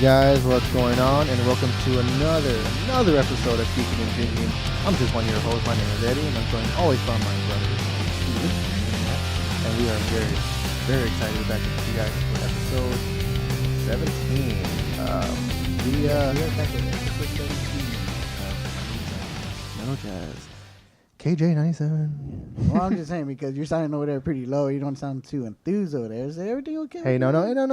guys, what's going on? And welcome to another episode of Geeking and Drinking. I'm just one of your hosts. My name is Eddie, and I'm joined always by my brother. And we are very excited to be back with you guys for episode 17. We are back with episode 17. Metal Jazz. KJ97. Well, I'm just saying because you're sounding over there pretty low. You don't sound too enthused over there. Is everything okay? Hey, no,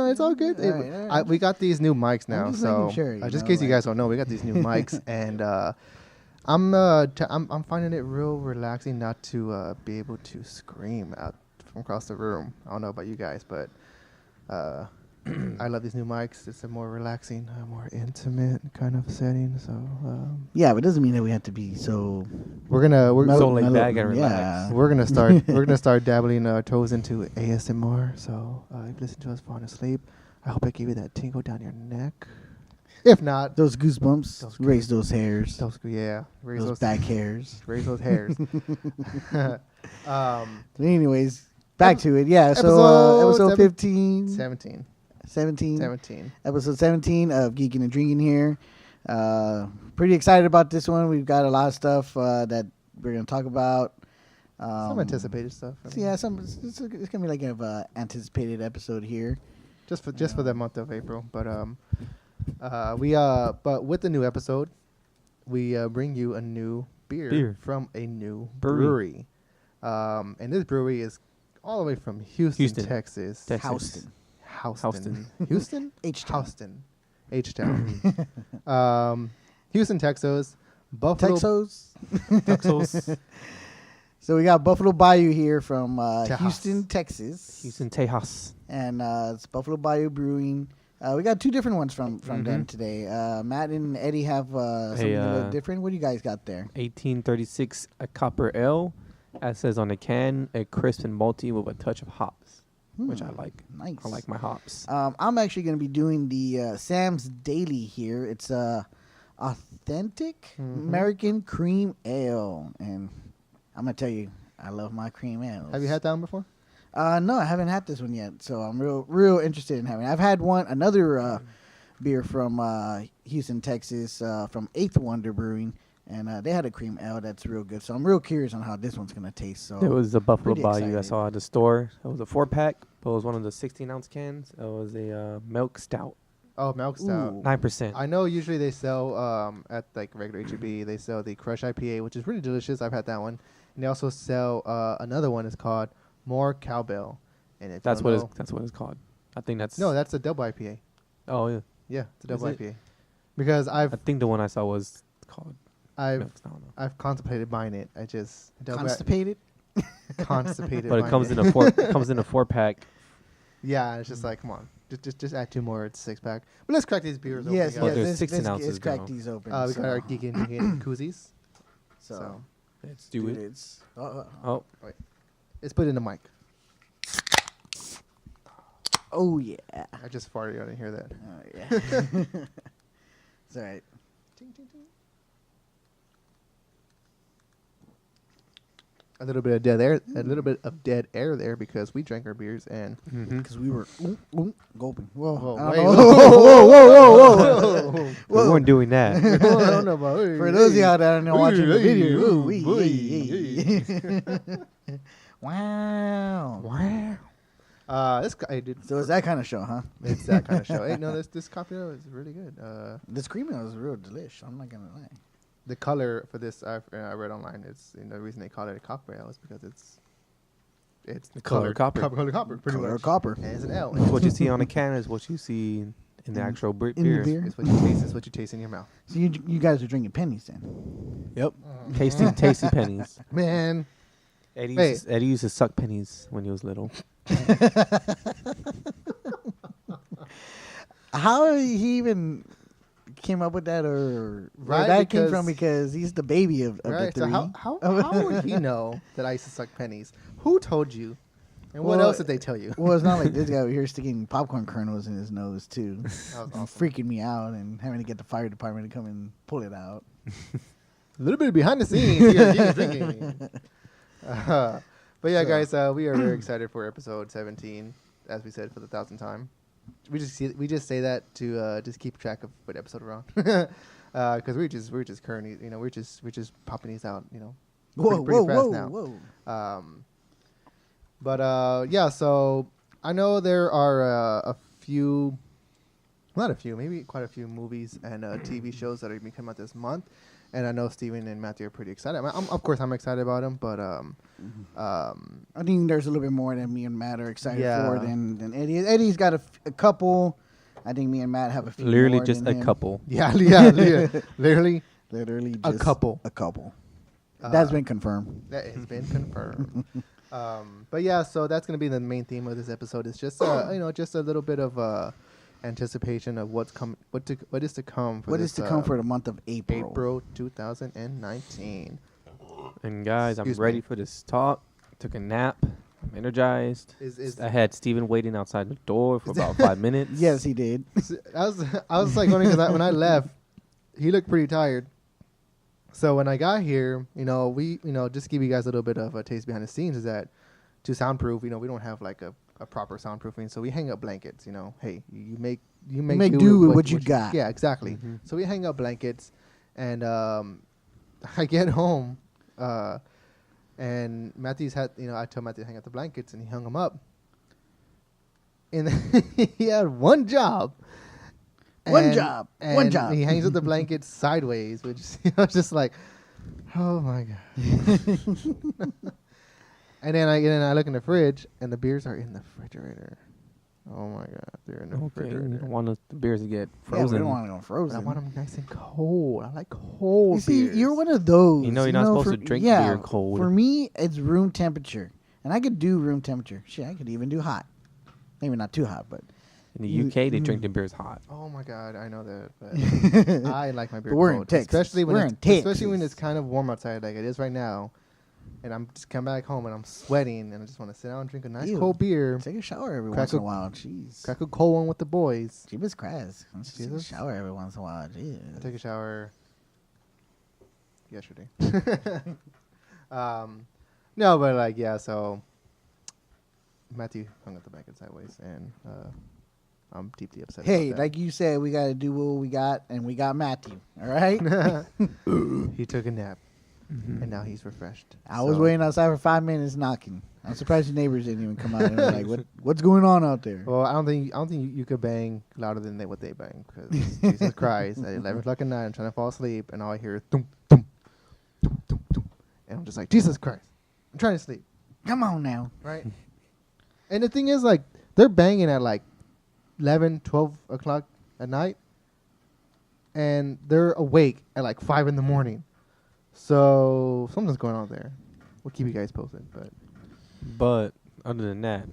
it's all good. All right. We got these new mics now, so sure, just in case you guys don't know, we got these new mics, and I'm finding it real relaxing not to be able to scream out from across the room. I don't know about you guys, but I love these new mics. It's a more relaxing, more intimate kind of setting. So yeah, but it doesn't mean that we have to be so. We're so laid back and relaxed. We're gonna start dabbling our toes into ASMR. So if you listen to us falling asleep, I hope I gave you that tingle down your neck. If not, those goosebumps, raise those hairs. Raise those back hairs. Raise those hairs. Anyways, back to it. Yeah, so episode 17. Episode 17 of Geeking and Drinking here. Pretty excited about this one. We've got a lot of stuff that we're going to talk about. Some anticipated stuff. It's going to be like an anticipated episode here. Just for the month of April. But but with the new episode, we bring you a new beer from a new brewery. And this brewery is all the way from Houston. Texas. Houston. Houston? H-Town. Houston, Texas. Buffalo. Texas. So we got Buffalo Bayou here from Houston, Texas. Houston, Tejas. And it's Buffalo Bayou Brewing. We got two different ones from them today. Matt and Eddie have something a little different. What do you guys got there? 1836, a copper ale. As says on the can, a crisp and malty with a touch of hops. Which I like. Nice. I like my hops. I'm actually going to be doing the Sam's Daily here. It's authentic American cream ale. And I'm going to tell you, I love my cream ale. Have you had that one before? No, I haven't had this one yet. So I'm real interested in having it. I've had another beer from Houston, Texas, from Eighth Wonder Brewing. And they had a cream ale that's real good. So I'm real curious on how this one's going to taste. So it was a Buffalo Bayou excited. I saw at the store. It was a 4-pack, but it was one of the 16-ounce cans. It was a milk stout. Oh, milk stout. 9%. I know usually they sell at like regular HEB, they sell the Crush IPA, which is really delicious. I've had that one. And they also sell another one. It's called More Cowbell. And that's what it's called. I think that's... No, that's a double IPA. Oh, yeah. Yeah, it's a double IPA. Because I think the one I saw was called... I've contemplated buying it. I just constipated. Constipated. But it comes in a 4-pack. Yeah, it's just like, come on, just add 2 more. It's 6-pack. But let's crack these beers open. Yes, there's 16 ounces. Let's crack these open. We got our geeking koozies. So let's do it. Oh, wait. Let's put it in the mic. Oh yeah. I just farted. I didn't hear that. Oh yeah. It's all right. Ting, ting, ting. A little bit of dead air there because we drank our beers and because we were gulping. Whoa! Whoa! We weren't doing that. For those of y'all that are watching the video, wow! So it's that kind of show, huh? It's that kind of show. Hey, no, this coffee is really good. This cream ale is real delish. I'm not gonna lie. The color for this, I read online. It's the reason they call it a copper ale is because it's the color copper. Color copper. Pretty color much. Copper. And it's an ale. It's what you see on the can is what you see in the actual beer. It's what you taste. It's what you taste in your mouth. So you guys are drinking pennies then? Yep. Tasty pennies. Man. Eddie used to suck pennies when he was little. How he even came up with that, or right, where that came from? Because he's the baby of the three. So how would he know that I used to suck pennies? Who told you? And what else did they tell you? Well, it's not like this guy over here sticking popcorn kernels in his nose too. That was awesome. Freaking me out and having to get the fire department to come and pull it out. A little bit behind the scenes here, drinking. But yeah, guys, we are very excited for episode 17, as we said for the 1,000th time. we just say that to just keep track of what episode we're on, because we're just currently, we're just popping these out, pretty fast now. But yeah, so I know there are maybe quite a few movies and TV shows that are going to come out this month. And I know Steven and Matthew are pretty excited. Of course, I'm excited about them, but I think there's a little bit more than me and Matt are excited for than Eddie. Eddie's got a couple. I think me and Matt have a few. Literally more just than a him. couple. Yeah, literally just a couple. A couple. That's been confirmed. That has been confirmed. But yeah, so that's gonna be the main theme of this episode. It's just just a little bit of anticipation of what is to come for the month of April 2019. And guys, I'm ready for this talk. Took a nap. I'm energized. I had Steven waiting outside the door for about 5 minutes. Yes, he did. I was like wondering, because when I left, he looked pretty tired. So when I got here, we just to give you guys a little bit of a taste behind the scenes, is that to soundproof, we don't have like a proper soundproofing, so we hang up blankets. Hey, you make do with what you got. Yeah, exactly. Mm-hmm. So we hang up blankets, and I get home, and Matthew's had I told Matthew to hang up the blankets, and he hung them up, and he had one job. One job. He hangs up the blankets sideways, which I was just like, oh my god. And then I look in the fridge, and the beers are in the refrigerator. Oh my god, they're in the refrigerator. You don't want the beers to get frozen. Yeah, we don't want them frozen. But I want them nice and cold. I like cold. You see, you're one of those. You're not supposed to drink beer cold. For me, it's room temperature, and I could do room temperature. Shit, I could even do hot. Maybe not too hot, but in the UK they drink the beers hot. Oh my god, I know that. But I like my beer cold, in Texas. Especially when it's kind of warm outside, like it is right now. And I'm just come back home and I'm sweating and I just want to sit down and drink a nice cold beer. Take a shower every once in a while. Jeez. Crack a cold one with the boys. Jesus Christ. Take a shower every once in a while. Jeez. I take a shower yesterday. No, but so Matthew hung up the blanket sideways, and I'm deeply upset about that. Like you said, we got to do what we got, and we got Matthew. All right? He took a nap. Mm-hmm. And now he's refreshed. I was waiting outside for 5 minutes knocking. I'm surprised the neighbors didn't even come out and be like, what's going on out there? Well, I don't think you could bang louder than what they bang, because Jesus Christ, at 11 o'clock at night, I'm trying to fall asleep, and all I hear is thump, thump, thump, thump, thump. And I'm just like, Jesus Christ, I'm trying to sleep. Come on now. Right? And the thing is, like, they're banging at like 11, 12 o'clock at night, and they're awake at like 5 in the morning. So something's going on there. We'll keep you guys posted. But other than that,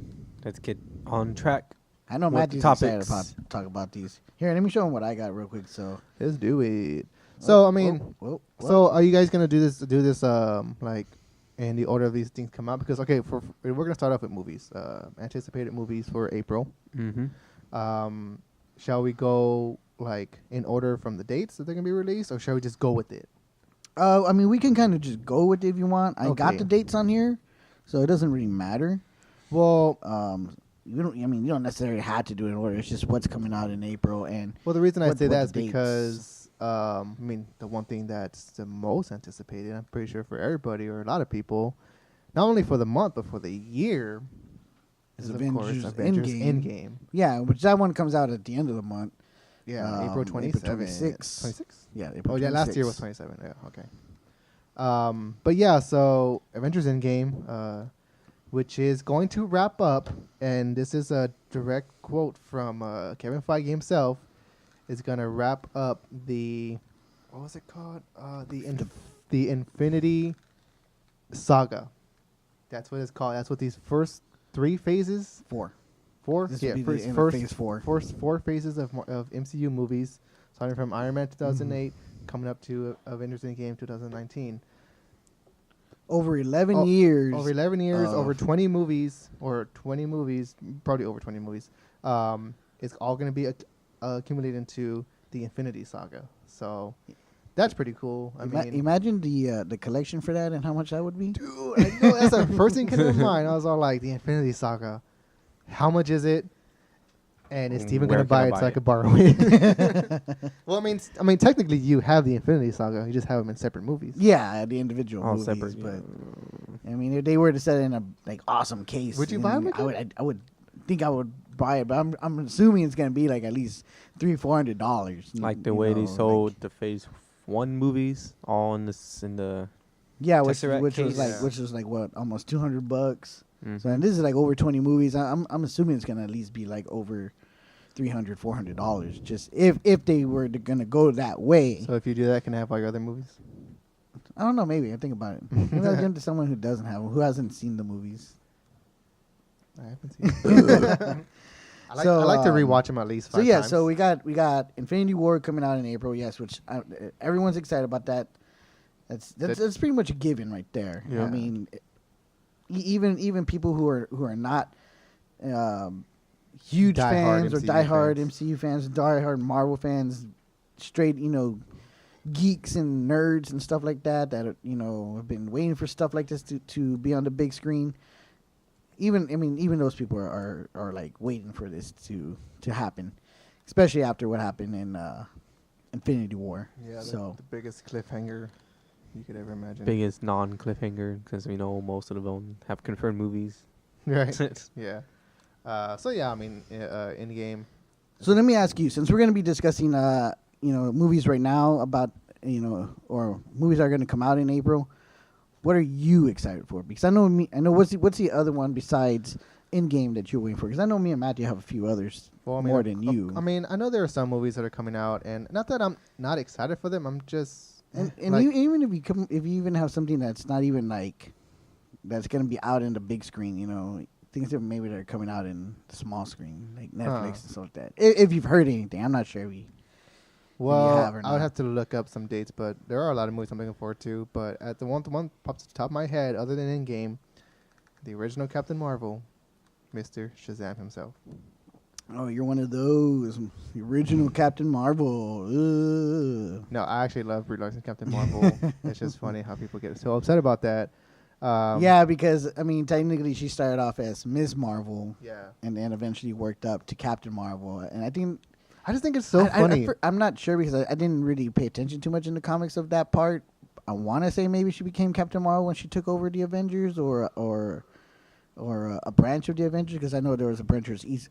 let's get on track. I know Matthew's excited to talk about these. Here, let me show him what I got real quick. So let's do it. So so are you guys gonna do this like in the order of these things come out? Because we're gonna start off with movies. Anticipated movies for April. Mm-hmm. Shall we go like in order from the dates that they're gonna be released, or shall we just go with it? I mean, we can kind of just go with it if you want. I got the dates on here, so it doesn't really matter. Well, you don't necessarily have to do it in order. It's just what's coming out in April. And well, the reason I say that is because the one thing that's the most anticipated, I'm pretty sure for everybody or a lot of people, not only for the month but for the year, is of course Avengers Endgame. Yeah, which that one comes out at the end of the month. Yeah, April 27th. 26th. Yeah, April 26th. Yeah, last year was 27. Yeah, okay. But yeah, so Avengers Endgame, which is going to wrap up, and this is a direct quote from Kevin Feige himself, is going to wrap up what was it called? The Infinity Saga. That's what it's called. That's what these first 3 phases. 4. Phase 4. Four phases of MCU movies, starting from Iron Man 2008, coming up to Avengers Endgame 2019. Over 11 years. Over 11 years, over 20 movies, probably over 20 movies. It's all going to be accumulated into the Infinity Saga. So that's pretty cool. Imagine the collection for that and how much that would be. Dude, I know that's the first thing that came to mind. I was all like, the Infinity Saga. How much is it? And is Steven gonna buy it so I could borrow it? Well, I mean, technically you have the Infinity Saga. You just have them in separate movies. Yeah, the individual movies. Separate. But I mean, if they were to set it in a awesome case, would you buy them? I would think I would buy it, but I'm assuming it's gonna be like at least $300-$400. Like the way they sold the Phase 1 movies, all in the which was like what, almost $200. Mm-hmm. So and this is like over 20 movies. I'm assuming it's gonna at least be like over $300-$400. Just if they were gonna go that way. So if you do that, can I have all your other movies? I don't know. Maybe I think about it. Maybe I'll give it to someone who hasn't seen the movies. I haven't seen it. I like to rewatch them at least 5 times. So we got Infinity War coming out in April, yes, which everyone's excited about that. That's pretty much a given right there. Yeah. I mean, even people who are not huge fans or diehard MCU fans, diehard Marvel fans, straight geeks and nerds and stuff like that have been waiting for stuff like this to be on the big screen. Even those people are like waiting for this to happen, especially after what happened in Infinity War. Yeah, the biggest cliffhanger you could ever imagine. Biggest non-cliffhanger, because most of them have confirmed movies. Right. Yeah. Endgame. So let me ask you, since we're going to be discussing movies right now about or movies that are going to come out in April, what are you excited for? Because I know what's the other one besides Endgame that you're waiting for? Because I know me and Matthew have a few others more than you. I know there are some movies that are coming out, and not that I'm not excited for them. I'm just even if you even have something that's not even like that's going to be out in the big screen, things that maybe they're coming out in the small screen, like Netflix and stuff like that. If you've heard anything, I'm not sure I would have to look up some dates, but there are a lot of movies I'm looking forward to. But at the one pops to the top of my head, other than Endgame, the original Captain Marvel, Mr. Shazam himself. Oh, you're one of those. The original Captain Marvel. Ugh. No, I actually love Brie Larson Captain Marvel. It's just funny how people get so upset about that. Yeah, because technically she started off as Ms. Marvel, and then eventually worked up to Captain Marvel, and I just think it's so funny. I'm not sure because I didn't really pay attention too much in the comics of that part. I want to say maybe she became Captain Marvel when she took over the Avengers, or a branch of the Avengers, because I know there was Avengers East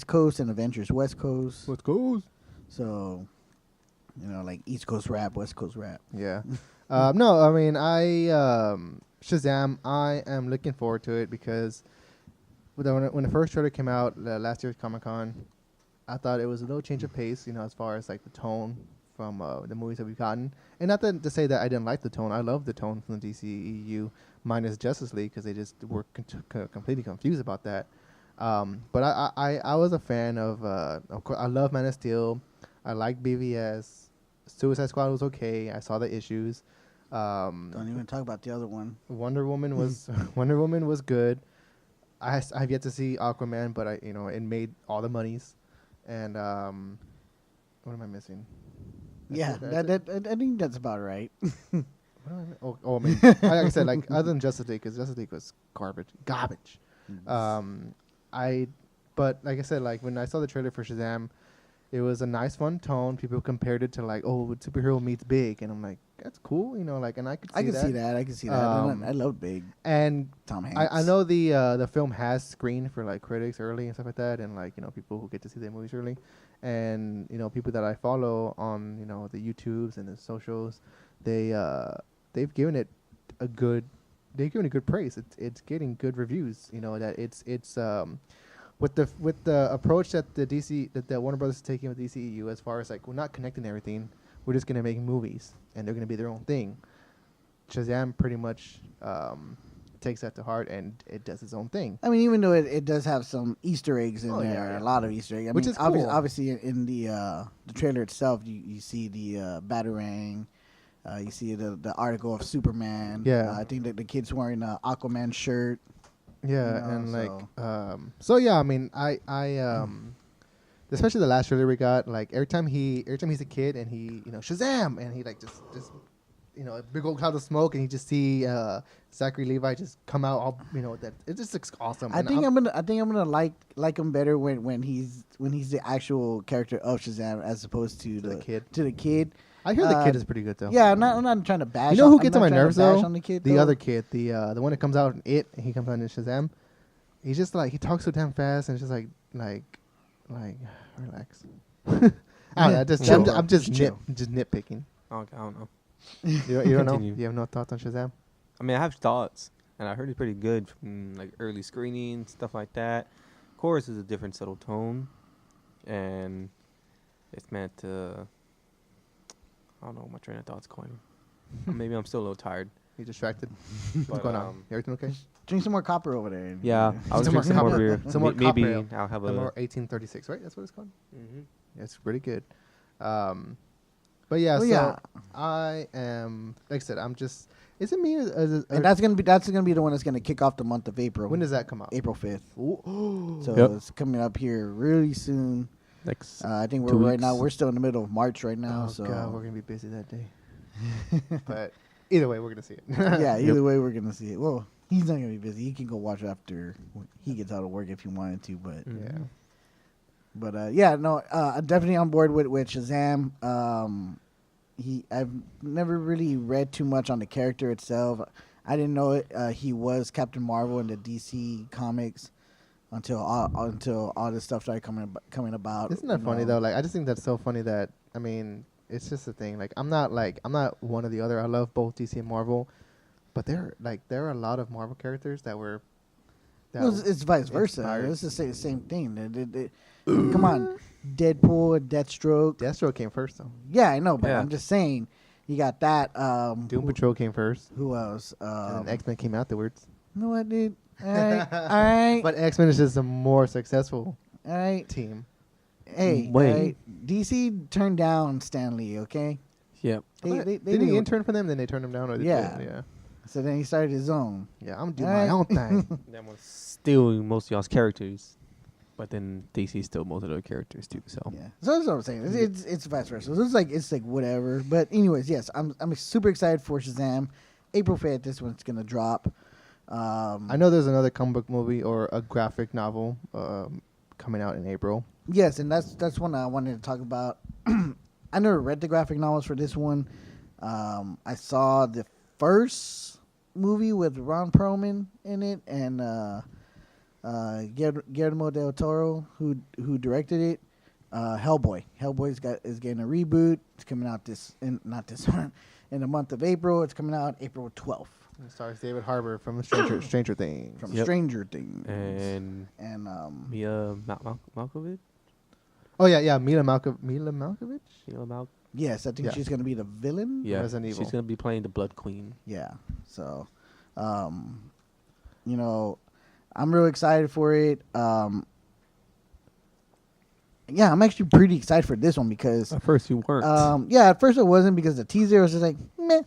Coast and Avengers West Coast. West Coast. So, like East Coast rap, West Coast rap. Yeah. No, Shazam, I am looking forward to it because when the first trailer came out last year's Comic-Con, I thought it was a little change of pace, as far as like the tone from the movies that we've gotten. And not to say that I didn't like the tone. I love the tone from the DCEU minus Justice League because they just were completely confused about that. But I was a fan of course, I love Man of Steel. I like BVS. Suicide Squad was okay. I saw the issues. Don't even talk about the other one. Wonder Woman was good. I have yet to see Aquaman, but it made all the monies. And what am I missing? Yeah, I think that's about right. Like I said, like other than Justice League, because Justice League was garbage. But like I said, like when I saw the trailer for Shazam, it was a nice, fun tone. People compared it to like, superhero meets Big, and I'm like, that's cool, and I could see that. I can see that. I love Big. And Tom Hanks. I know the film has screened for like critics early and stuff like that, and like people who get to see their movies early, and people that I follow on the YouTubes and the socials, they've given it a good praise. It's getting good reviews. That it's with the approach that the Warner Brothers is taking with DCEU, as far as like we're not connecting everything, we're just gonna make movies and they're gonna be their own thing. Shazam pretty much takes that to heart and it does its own thing. Even though it does have some Easter eggs in there, yeah. A lot of Easter eggs. Which is cool. Obviously, in the trailer itself, you see the Batarang. You see the article of Superman. Yeah. I think that the kid's wearing an Aquaman shirt. Yeah, and I especially the last trailer we got, like every time he's a kid and he Shazam, and he like just a big old cloud of smoke, and you just see Zachary Levi just come out. All that it just looks awesome. I think I'm gonna like him better when he's the actual character of Shazam as opposed to the kid. I hear the kid is pretty good though. Yeah, I'm not trying to bash. You know who gets on my nerves though? On the other kid, the one that comes out in It, and he comes out in Shazam. He's just like he talks so damn fast, and it's just like relax. I don't know. I'm just nitpicking. Okay, I don't know. You don't know? You have no thoughts on Shazam? I mean, I have thoughts, and I heard it's pretty good from like early screenings, stuff like that. Chorus is a different subtle tone, and it's meant to. I don't know. My train of thought's going. Maybe I'm still a little tired. You distracted? What's going on? Everything okay? Drink some more copper over there. Yeah, I'll drink some more beer. Some more maybe copper. I'll have a more 1836, right? That's what it's called. Mm-hmm. Yeah, it's pretty good. But yeah, I am. Like I said, I'm just. Is it me? And that's gonna be the one that's gonna kick off the month of April. When does that come out? April 5th. So it's coming up here really soon. Next. I think we're still in the middle of March right now. Oh God, we're gonna be busy that day. But either way, we're gonna see it. Yeah, either way, we're gonna see it. Well, he's not gonna be busy. He can go watch after he gets out of work if he wanted to. But yeah. But I'm definitely on board with Shazam. I've never really read too much on the character itself. I didn't know he was Captain Marvel in the DC comics until all this stuff started coming about. Isn't that funny though? Like I just think that's so funny that it's just a thing. Like I'm not one or the other. I love both DC and Marvel, but there are a lot of Marvel characters that were. It's vice versa. It's the same thing. Come on, Deadpool, Deathstroke. Deathstroke came first though. Yeah, I know, but I'm just saying, you got that. Doom Patrol came first. Who else? And then X-Men came afterwards. You know what, dude? All right. But X-Men is just a more successful team. Hey, right? DC turned down Stan Lee, okay? Yep. Did he intern for them? Then they turned him down? Or yeah. So then he started his own. Yeah, I'm doing my own thing. That was still most of y'all's characters. But then DC still most of their characters too. So yeah, so that's what I'm saying. It's vice versa. So it's like whatever. But anyways, yes, I'm super excited for Shazam. April 5th, this one's gonna drop. I know there's another comic book movie or a graphic novel coming out in April. Yes, and that's one I wanted to talk about. I never read the graphic novels for this one. I saw the first movie with Ron Perlman in it and. Guillermo del Toro, who directed it, Hellboy. Hellboy is getting a reboot. It's coming out in the month of April. It's coming out April 12th. It stars David Harbour from Stranger Things. Stranger Things. And Mia Malkovich. Oh yeah, Mila Malkovich. Yes, I think she's gonna be the villain. Yeah, Resident Evil. She's gonna be playing the Blood Queen. Yeah, so, I'm real excited for it. Yeah, I'm actually pretty excited for this one because at first you weren't. At first I wasn't because the teaser was just like meh.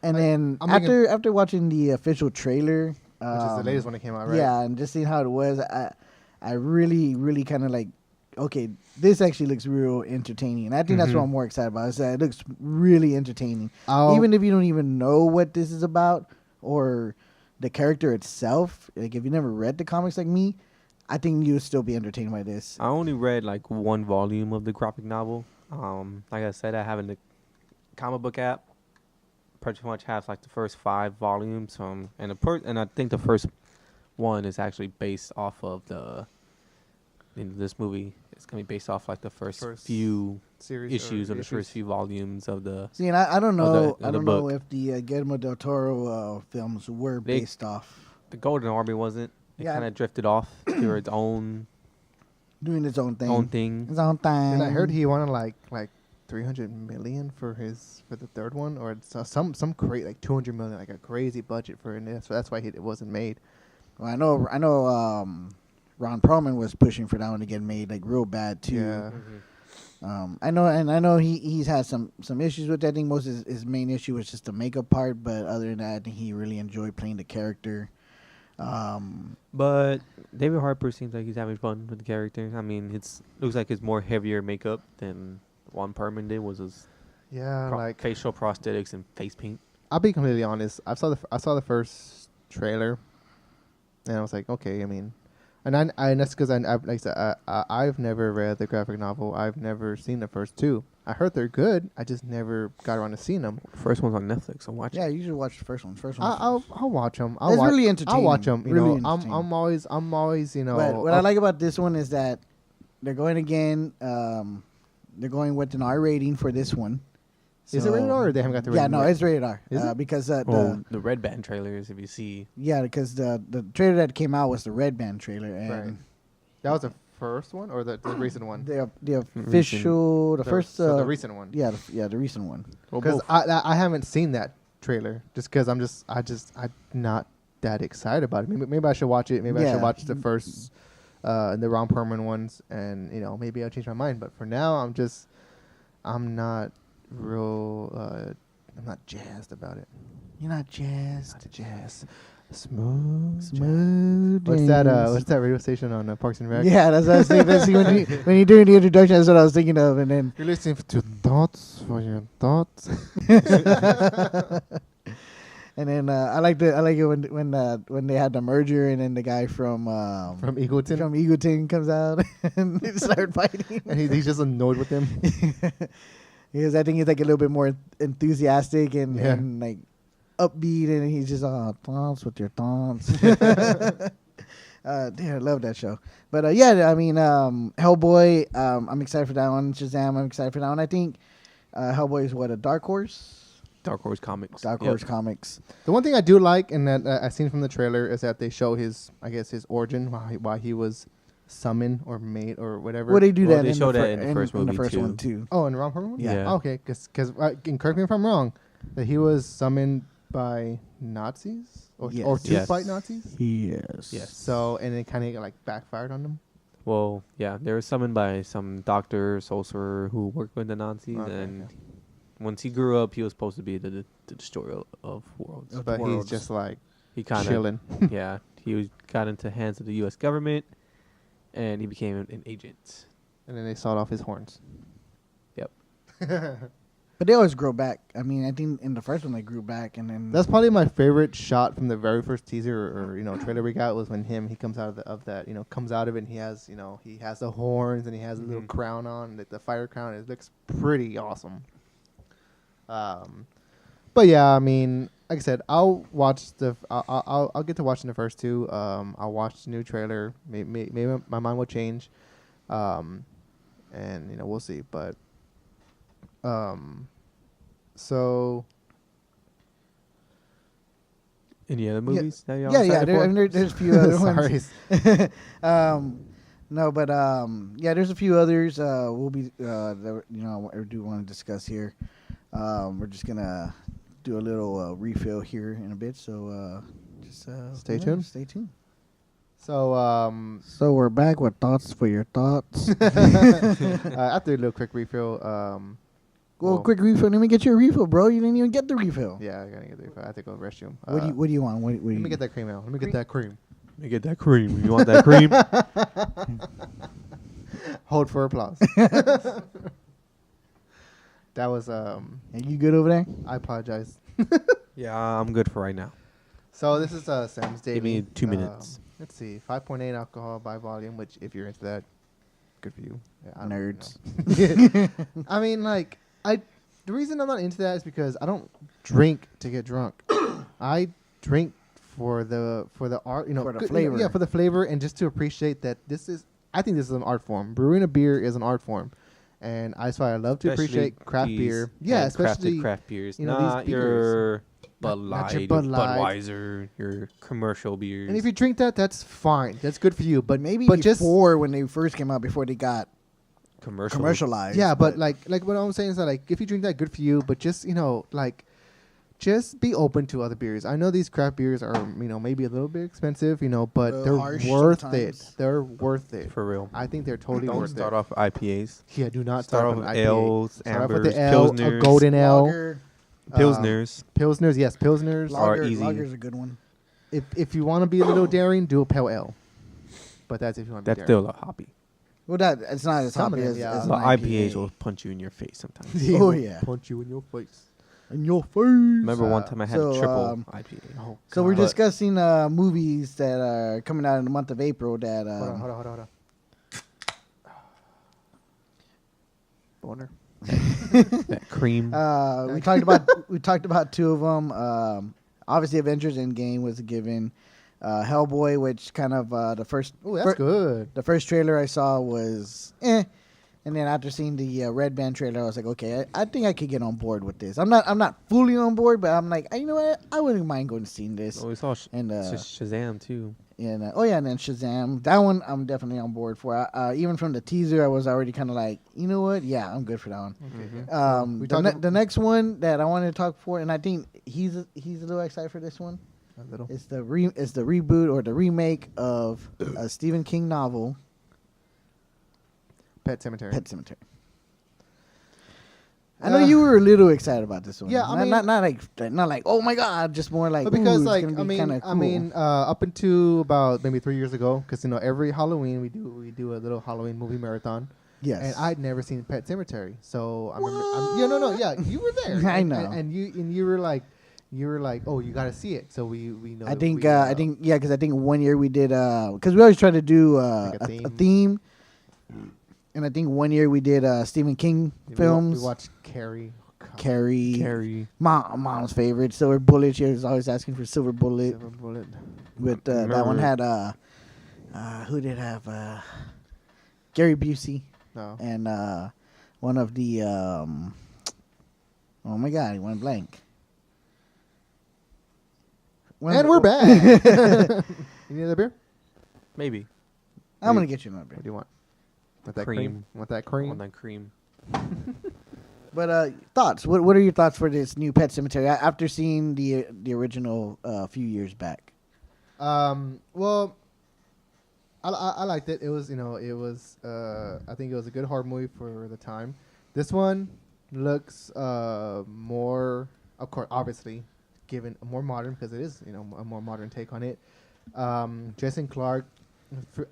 And then after watching the official trailer, which is the latest one that came out, right? Yeah, and just seeing how it was, I really kind of like, okay, this actually looks real entertaining, and I think that's what I'm more excited about. Is that it looks really entertaining, even if you don't even know what this is about or the character itself. Like if you never read the comics like me, I think you'll still be entertained by this. I only read like one volume of the graphic novel. Like I said, I have in the comic book app. Pretty much has like the first 5 volumes. And I think the first one is actually based off of this movie. It's gonna be based off like the first few issues of the first few volumes of the. See, and I don't know. I don't know if the Guillermo del Toro films were based off. The Golden Army wasn't. It kind of drifted off to its own. Doing its own thing. His own thing. And I heard he wanted like $300 million for the third one, or it's some like $200 million, like a crazy budget for it. So that's why it wasn't made. Well, I know. Ron Perlman was pushing for that one to get made like real bad too. Yeah. I know he's had some issues with that. I think most of his main issue was just the makeup part, but other than that, I think he really enjoyed playing the character. But David Harbour seems like he's having fun with the character. I mean, looks like it's more heavier makeup than Ron Perlman did. Yeah, like facial prosthetics and face paint. I'll be completely honest. I saw the first trailer, and I was like, okay. I mean, and that's because like I said, I've never read the graphic novel. I've never seen the first two. I heard they're good. I just never got around to seeing them. First one's on Netflix. So watch. Yeah, you should watch the first one. I'll watch them. It's really entertaining. I'll watch them. You really know, I'm always you know. But what I like about this one is that they're going again. They're going with an R rating for this one. Is it rated R or they haven't got the rating? Yeah, no, yet? it's rated R. Because the Red Band trailers, if you see. Yeah, because the trailer that came out was the Red Band trailer, and right. That was the first one or the recent one? The official, the recent one. Yeah, the recent one. Because I haven't seen that trailer just because I'm not that excited about it. Maybe I should watch it. Maybe I should watch the first the Ron Perlman ones, and you know maybe I'll change my mind. But for now, I'm not I'm not jazzed about it. You're not jazzed. Not jazzed. Smooth. What's that radio station on Parks and Rec? Yeah, that's what I was thinking. When you're doing the introduction, that's what I was thinking of. And then you're listening to Thoughts for Your Thoughts. And then I like it when they had the merger, and then the guy from Eagleton comes out and they start fighting, and he's just annoyed with them. Because I think he's like a little bit more enthusiastic and like upbeat, and he's just thoughts with your thoughts. Damn, I love that show. But I mean, Hellboy, I'm excited for that one. Shazam, I'm excited for that one. I think Hellboy is a Dark Horse. Dark Horse Comics. Horse Comics. The one thing I do like, and that I've seen from the trailer, is that they show his origin, why he was summoned or made or whatever. Well, they do that. They show that in the first movie, in the first one too. Oh, in the Ron Perlman one? Yeah. Okay, because correct me if I'm wrong, that he was summoned by Nazis or to fight Nazis. Yes. So and it kind of like backfired on them. Well, yeah, they were summoned by some doctor, sorcerer who worked with the Nazis, and once he grew up, he was supposed to be the destroyer of worlds. But he's just like he kind of chilling. Yeah, he got into the hands of the U.S. government, and he became an agent. And then they sawed off his horns. Yep. But they always grow back. I mean, I think in the first one they grew back, and then that's probably my favorite shot from the very first teaser or trailer we got was when he comes out of that comes out of it and he has the horns and he has a little crown on, the fire crown. It looks pretty awesome. But yeah, I mean, like I said, I'll get to watching the first two. I'll watch the new trailer. Maybe my mind will change, and we'll see. But so any other movies that y'all there's a few other ones. No, but there's a few others. We'll be that I do want to discuss here. We're just gonna do a little refill here in a bit, so just stay tuned. Stay tuned. So we're back with thoughts for your thoughts. After a little quick refill. Quick refill. Let me get you a refill, bro. You didn't even get the refill. Yeah, I gotta get the refill. I have to go to the restroom. What do you want? Let me get that cream out. Let me get that cream. Let me get that cream. You want that cream? Hold for applause. That was Are you good over there? I apologize. Yeah, I'm good for right now. So this is Sam's Davy. Give me 2 minutes. Let's see, 5.8 alcohol by volume. Which, if you're into that, good for you. Yeah, Nerds. I mean, like the reason I'm not into that is because I don't drink to get drunk. I drink for the art, for the flavor. Yeah, for the flavor, and just to appreciate that I think this is an art form. Brewing a beer is an art form. And that's why I love to appreciate craft beer. Yeah, especially craft beers. Not your Bud Light, your Budweiser, your commercial beers. And if you drink that, that's fine. That's good for you. But maybe but before when they first came out, before they got commercialized. Yeah, but like what I'm saying is that if you drink that, good for you. But just just be open to other beers. I know these craft beers are maybe a little bit expensive, but they're worth it. They're worth it for real. I think they're totally worth it. Don't start off IPAs. Yeah, do not start off with ales, ambers, with the ale, pilsners, a golden ale, pilsners. Pilsners, yes, pilsners are easy. Lager's a good one. If you want to be a little daring, do a pale ale. But that's if you want to be daring. That's still a hoppy. Well, it's not as Some of hoppy them, as, yeah. as The an IPAs IPA. will punch you in your face sometimes. Oh yeah, punch you in your face. in your face. Remember one time I had a triple IPA. Oh, So we're God. discussing movies that are coming out in the month of April. That Hold on. Boner. That cream. we talked about two of them. Obviously, Avengers Endgame was a given. Hellboy, which kind of the first. Oh, that's good. The first trailer I saw was and then after seeing the Red Band trailer, I was like, okay, I think I could get on board with this. I'm not fully on board, but I'm like, you know what, I wouldn't mind going to see this. We saw and Shazam too. And and then Shazam, that one I'm definitely on board for. Even from the teaser, I was already kind of like, you know what, yeah, I'm good for that one. Okay. The next one that I wanted to talk for, and I think he's a little excited for this one. A little. It's the reboot or the remake of a Stephen King novel, Pet Sematary. I know you were a little excited about this one. Yeah, I mean, not like oh my god, just more like because ooh, like it's gonna be kinda cool. up until about maybe 3 years ago, because every Halloween we do a little Halloween movie marathon. Yes, and I'd never seen Pet Sematary, so I remember. You were there. I know, and you were like, oh, you got to see it. So we know. I think because I think 1 year we did because we always try to do like a theme. And I think 1 year we did Stephen King films. We watched Carrie. Carrie. Mom's favorite, Silver Bullet. She was always asking for Silver Bullet. With that one had who did have Gary Busey. No. And one of the oh my god, he went blank. And we're back. You need another beer? Maybe. I'm gonna get you another beer. What do you want? Want that Cream. Want that cream? Want that cream. But thoughts? What are your thoughts for this new Pet Sematary after seeing the original a few years back? Well, I liked it. It was I think it was a good horror movie for the time. This one looks more, of course, obviously, given more modern because it is a more modern take on it. Jason Clarke,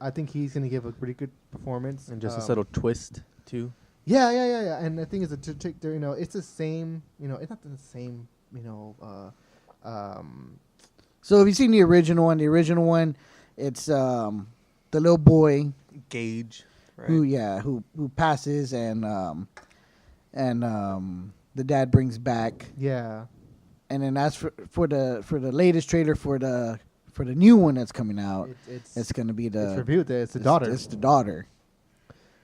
I think he's gonna give a pretty good performance And just a subtle twist too. Yeah. And the thing is, it's the same. It's not the same. So have you seen the original one? The original one, it's the little boy Gage, right? who passes and the dad brings back. Yeah. And then as for the latest trailer for the new one that's coming out, it's going to be it's reviewed. It's the daughter. It's the daughter.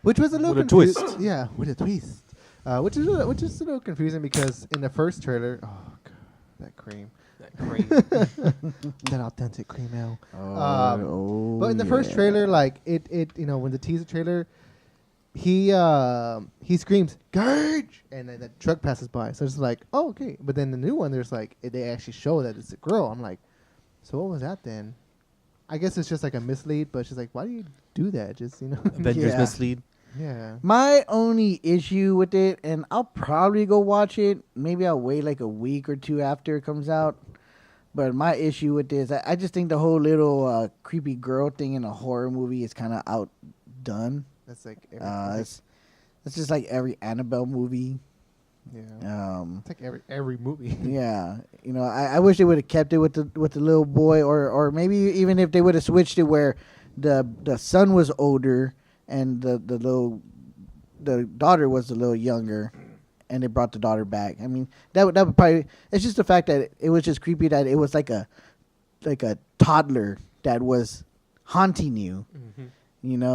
Which was a little with a twist. Yeah, with a twist. Which is a little confusing because in the first trailer, oh god, that cream. That authentic cream ale. But in the first trailer, like it when the teaser trailer, he screams Gage, and then the truck passes by. So it's like, oh okay. But then the new one, there's like they actually show that it's a girl. I'm like, so what was that then? I guess it's just like a mislead, but she's like, why do you do that? Just Avengers mislead. Yeah. My only issue with it, and I'll probably go watch it. Maybe I'll wait like a week or two after it comes out. But my issue with this, I just think the whole little creepy girl thing in a horror movie is kind of outdone. That's like it's just like every Annabelle movie. Yeah. It's like every movie. Yeah. I wish they would have kept it with the little boy, or maybe even if they would have switched it where the son was older and the daughter was a little younger, and they brought the daughter back. I mean, that would probably. It's just the fact that it was just creepy that it was like a toddler that was haunting you. Mm-hmm.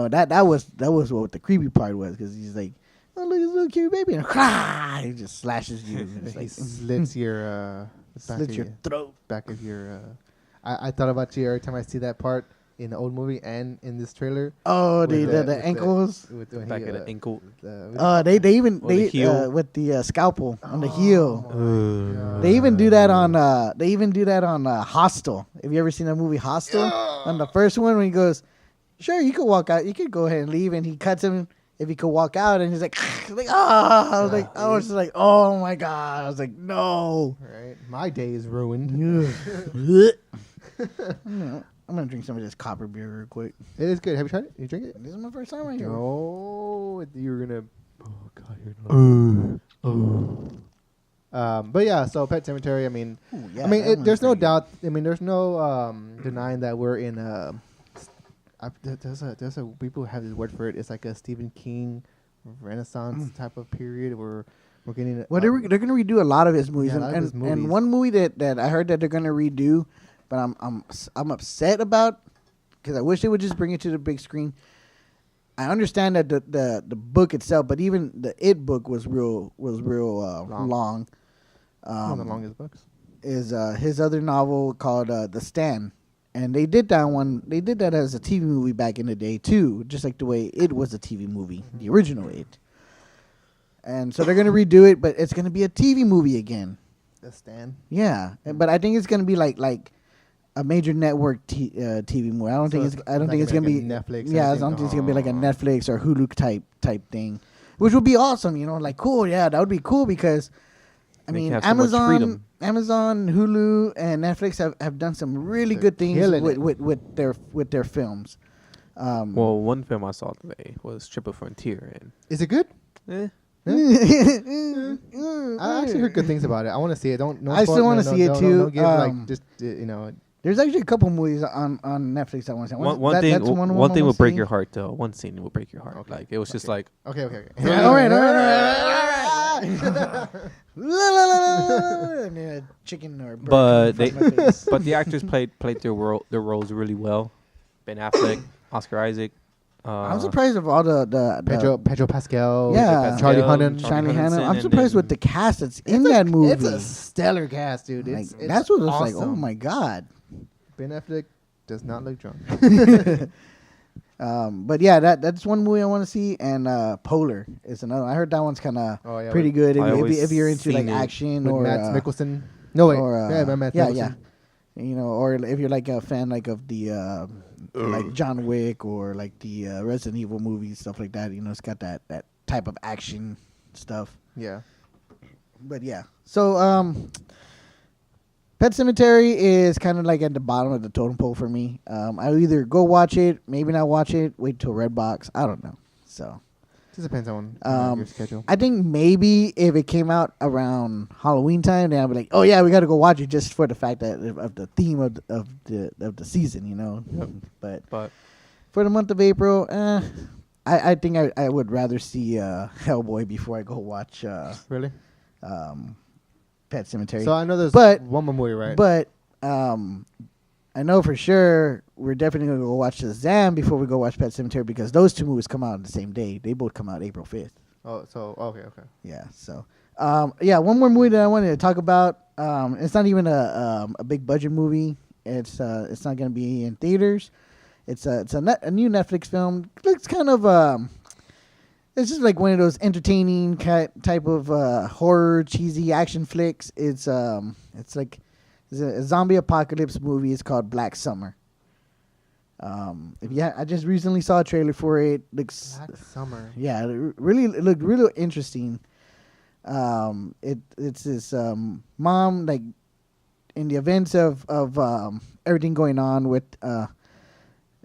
That was what the creepy part was, because he's like, oh look, this little cute baby, and he just slashes you. He slits your throat, back of your. I thought about you every time I see that part in the old movie and in this trailer. Oh, the ankles. With the back of the ankle. They even with the scalpel on the heel. They even do that on Hostel. Have you ever seen that movie Hostel? On the first one, when he goes, sure, you could walk out. You could go ahead and leave, and he cuts him if he could walk out, and he's like, I was just like, oh my god. I was like, no. Right, my day is ruined. I'm gonna drink some of this copper beer real quick. It is good. Have you tried it? You drink it? This is my first time right here. No, you're gonna. Oh God, you're not. But yeah, so Pet Cemetery. I mean, Ooh, yeah, there's no doubt. I mean, there's no denying that we're in a. There's a people have this word for it. It's like a Stephen King Renaissance type of period where we're getting. Well, they're gonna redo a lot of his movies, Yeah, and one movie that I heard that they're gonna redo, but I'm upset about because I wish they would just bring it to the big screen. I understand that the book itself, but even the It book was real long. One of the longest books is his other novel called The Stand, and they did that one. They did that as a TV movie back in the day too, just like the way It was a TV movie, the original It. And so they're gonna redo it, but it's gonna be a TV movie again. The Stand. Yeah, but I think it's gonna be like a major network TV movie. I don't think it's gonna be Netflix. Yeah, I don't think it's gonna be like a Netflix or Hulu type thing, which would be awesome. You know, like cool. Yeah, that would be cool because I mean Amazon, Hulu, and Netflix have done some really good things with their films. Well, one film I saw today was Triple Frontier, and is it good? Eh. I actually heard good things about it. I want to see it. I still want to see it too. Don't give like just you know. There's actually a couple movies on Netflix I want to see. One thing will break your heart though. One scene will break your heart. Okay. Like it was just like okay. All right. And then a chicken or a bird. But the actors played their roles really well. Ben Affleck, Oscar Isaac. I'm surprised of all the Pedro Pascal, Charlie Hunnam. I'm surprised with the cast that's in that movie. It's a stellar cast, dude. Like, that's what it's awesome. Like. Oh my god, Ben Affleck does not look drunk. But yeah, that's one movie I want to see, and Polar is another. I heard that one's kind of pretty good if you're into like action with or Matt Mikkelsen. No wait, Matt Mikkelsen. You know, or if you're like a fan like of the like John Wick or like the Resident Evil movies, stuff like that. You know, it's got that type of action stuff. Yeah. But yeah, so Pet Cemetery is kind of like at the bottom of the totem pole for me. I'll either go watch it, maybe not watch it, wait till Redbox. I don't know. So just depends on your schedule. I think maybe if it came out around Halloween time, then I'd be like, oh yeah, we got to go watch it just for the fact that of the theme of the season, you know. Yep. But for the month of April, I think I would rather see Hellboy before I go watch really Pet Cemetery. So I know there's one more movie, right? But I know for sure we're definitely going to go watch Shazam before we go watch Pet Cemetery because those two movies come out on the same day. They both come out April 5th. Oh, so okay. Yeah, so one more movie that I wanted to talk about. It's not even a big budget movie. It's not going to be in theaters. It's a new Netflix film. It looks kind of it's just like one of those entertaining type of horror cheesy action flicks. It's like a zombie apocalypse movie. It's called Black Summer. I just recently saw a trailer for it. Looks Black Summer. Yeah, it looked really interesting. It's this mom, like in the events of everything going on with right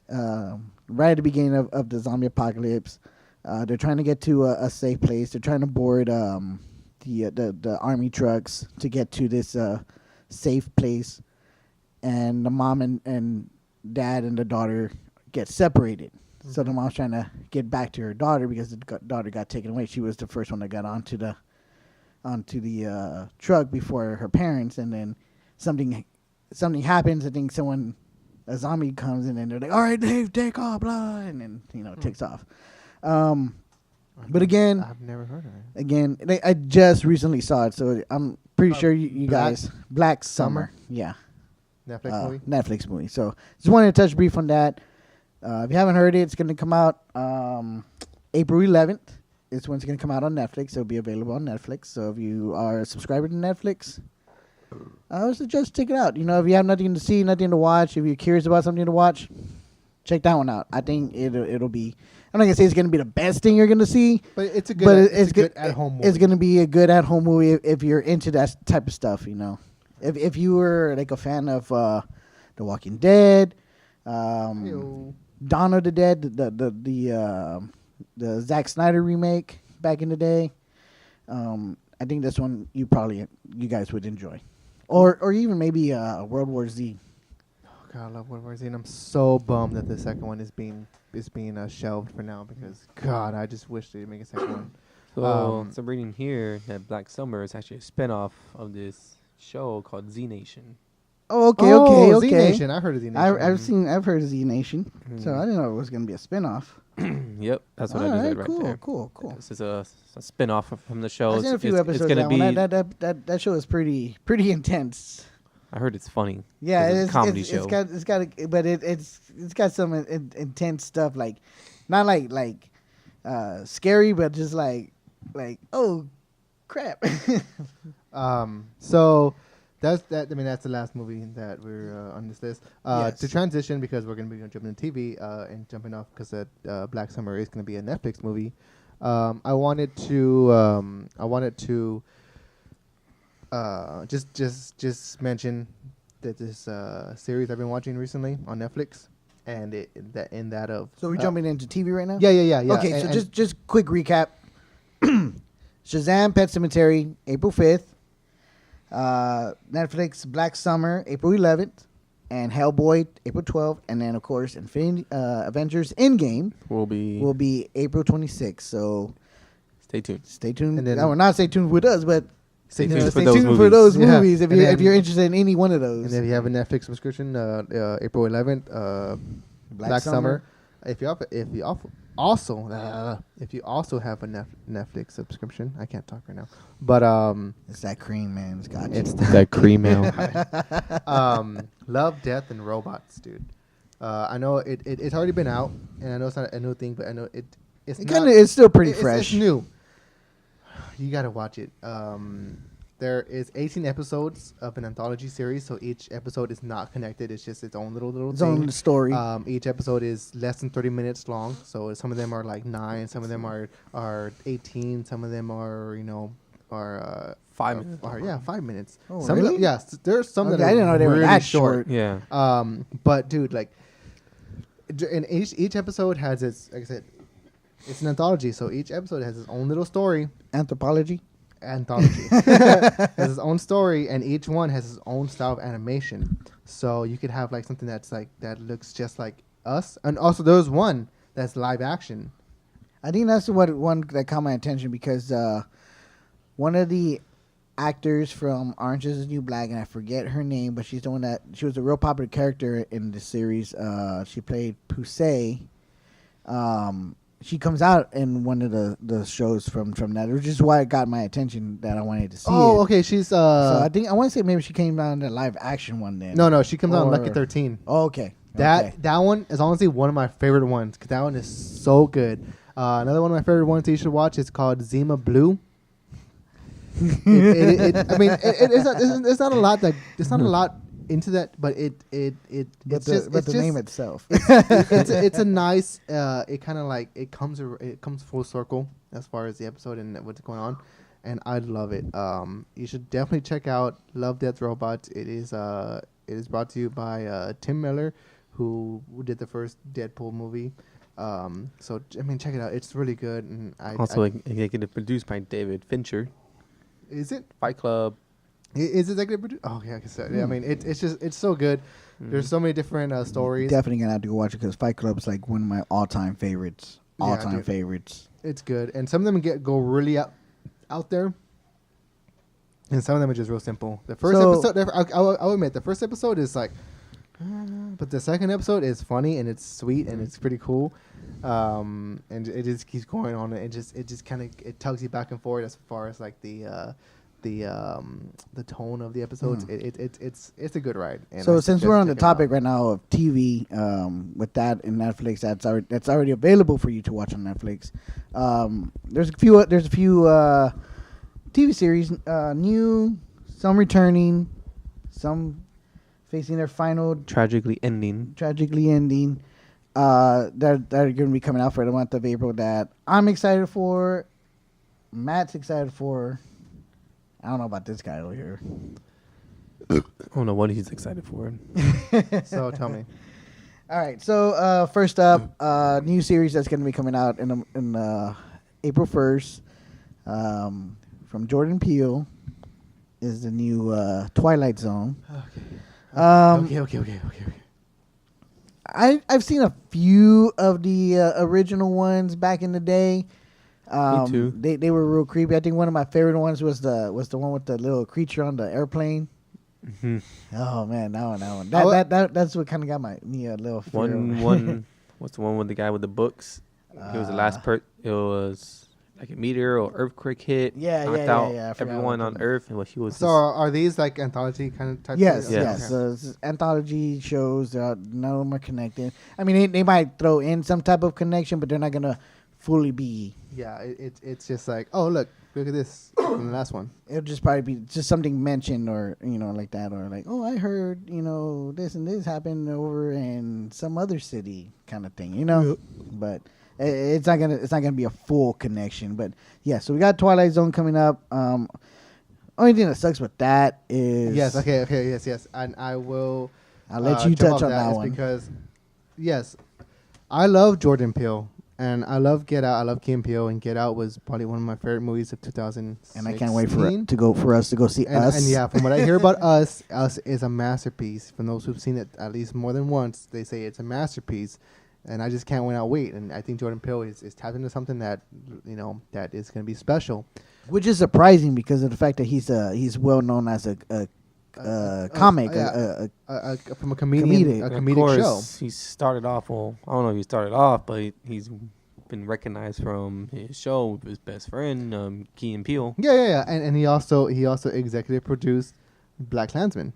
at the beginning of the zombie apocalypse. They're trying to get to a safe place. They're trying to board the army trucks to get to this safe place, and the mom and dad and the daughter get separated. Mm-hmm. So the mom's trying to get back to her daughter because the daughter got taken away. She was the first one that got onto the truck before her parents, and then something happens. I think a zombie comes in, and they're like, "All right, Dave, take off," blah, and then takes off. But again, I've never heard of it. Again, I just recently saw it, so I'm pretty sure you guys. Black Summer. Yeah. Netflix movie. So just wanted to touch brief on that. If you haven't heard it, it's going to come out April 11th. It's when it's going to come out on Netflix. It'll be available on Netflix. So if you are a subscriber to Netflix, I would suggest check it out. You know, if you have nothing to see, nothing to watch, if you're curious about something to watch, check that one out. I think it'll be. I'm not gonna say it's gonna be the best thing you're gonna see, but it's a good at home movie. It's gonna be a good at home movie if you're into that type of stuff. You know, if you were like a fan of The Walking Dead, Dawn of the Dead, the Zack Snyder remake back in the day. I think this one you guys would enjoy, or even maybe World War Z. Oh God, I love World War Z, and I'm so bummed that the second one is being shelved for now because God, I just wish they'd make a second one. So I'm reading here that Black Summer is actually a spinoff of this show called Z Nation. Oh, okay. Z Nation. I heard of Z Nation. I've heard of Z Nation. So I didn't know it was gonna be a spinoff. Yep, that's what I just read right there. Cool. This is a spinoff from the show. I've seen a few episodes. It's gonna be that show is pretty intense. I heard it's funny. Yeah, it's a comedy show. It's got some intense stuff, like not like scary, but just like oh crap. So that's that. I mean, that's the last movie that we're on this list. Yes. To transition, because we're gonna be jumping into TV and jumping off because that Black Summer is gonna be a Netflix movie. I wanted to just mention that this series I've been watching recently on Netflix, and So we're jumping into TV right now. Yeah. Okay, so just quick recap. Shazam! Pet Sematary, April 5th. Netflix Black Summer, April 11th, and Hellboy, April 12th, and then of course Avengers Endgame will be April 26th. So stay tuned. And then, not stay tuned with us, but stay tuned for those movies if you're interested in any one of those. And if you have a Netflix subscription, April 11th, Black Summer. If you also have a Netflix subscription, I can't talk right now, but it's that cream, man. It's got you. It's that cream mail. Love, Death, and Robots, dude. I know it's already been out, and I know it's not a new thing, but I know it's still pretty fresh. It's new. You gotta watch it. There is 18 episodes of an anthology series, so each episode is not connected. It's just its own little its own story. Each episode is less than 30 minutes long, so some of them are like 9, some of them are 18, some of them are 5 minutes. 5 minutes. Oh, some really? There's some that are I didn't know they were really that short. Yeah. But dude, like, and each episode has its, like I said, it's an anthology, so each episode has its own little story. Anthology has its own story, and each one has its own style of animation. So you could have like something that's like that looks just like us, and also there's one that's live action. I think that's one that caught my attention because one of the actors from Orange Is the New Black, and I forget her name, but she's the one that she was a real popular character in the series. She played Pusey. She comes out in one of the shows from that, which is why it got my attention that I wanted to see. Oh, okay. She's So I want to say maybe she came out in the live action one then. No, she comes out in Lucky 13. Oh, okay. That one is honestly one of my favorite ones because that one is so good. Another one of my favorite ones that you should watch is called Zima Blue. It's not a lot into that, but the name itself. It's a nice. It kind of like it comes full circle as far as the episode and what's going on, and I love it. You should definitely check out Love, Death, Robots. It is brought to you by Tim Miller, who did the first Deadpool movie. So I mean, check it out. It's really good, and it's produced by David Fincher. Is it Fight Club? Is it executive producer? Oh, yeah, I guess so. Yeah, I mean, it's so good. There's so many different stories. Definitely gonna have to go watch it because Fight Club is like one of my all-time favorites. Favorites. It's good, and some of them go really out there, and some of them are just real simple. The first episode, I'll admit, the first episode is like, but the second episode is funny and it's sweet and it's pretty cool, and it just keeps going on. It just kind of tugs you back and forth as far as like the tone of the episodes. It's a good ride. And so since we're on the topic right now of TV, with that in Netflix, that's already available for you to watch on Netflix. There's a few TV series, new, some returning, some facing their final tragically ending. That are going to be coming out for the month of April. That I'm excited for. Matt's excited for. I don't know about this guy over here. I don't know what he's excited for. So tell me. All right. So first up, new series that's going to be coming out in April 1st from Jordan Peele is the new Twilight Zone. Okay. I've seen a few of the original ones back in the day. Me too. They were real creepy. I think one of my favorite ones was the one with the little creature on the airplane. Mm-hmm. Oh man, that one. That's what kind of got me a little fear. One. What's the one with the guy with the books? It was the last part. It was like a meteor or earthquake hit. Knocked out everyone on Earth, and he was. So are these like anthology kind of type? Yes. things? Yes. So it's anthology shows. None of them are connected. I mean, they might throw in some type of connection, but they're not gonna fully be. Yeah, it's just like, oh look at this from the last one. It'll just probably be just something mentioned or like that, or like, oh, I heard this and this happened over in some other city kind of thing, But it's not gonna be a full connection. But yeah, so we got Twilight Zone coming up. Only thing that sucks with that is yes, and I'll let you touch on that one because yes, I love Jordan Peele. And I love Get Out. I love Key and Peele, and Get Out was probably one of my favorite movies of 2016. And I can't wait for us to go see Us. And yeah, from what I hear about Us is a masterpiece. From those who've seen it at least more than once, they say it's a masterpiece. And I just can't wait. And I think Jordan Peele is tapped into something that that is going to be special. Which is surprising because of the fact that he's well known as a comic, from a comedic show. He started off. Well, I don't know if he started off, but he's been recognized from his show with his best friend, Key and Peele. Yeah, and he also executive produced Black Klansman.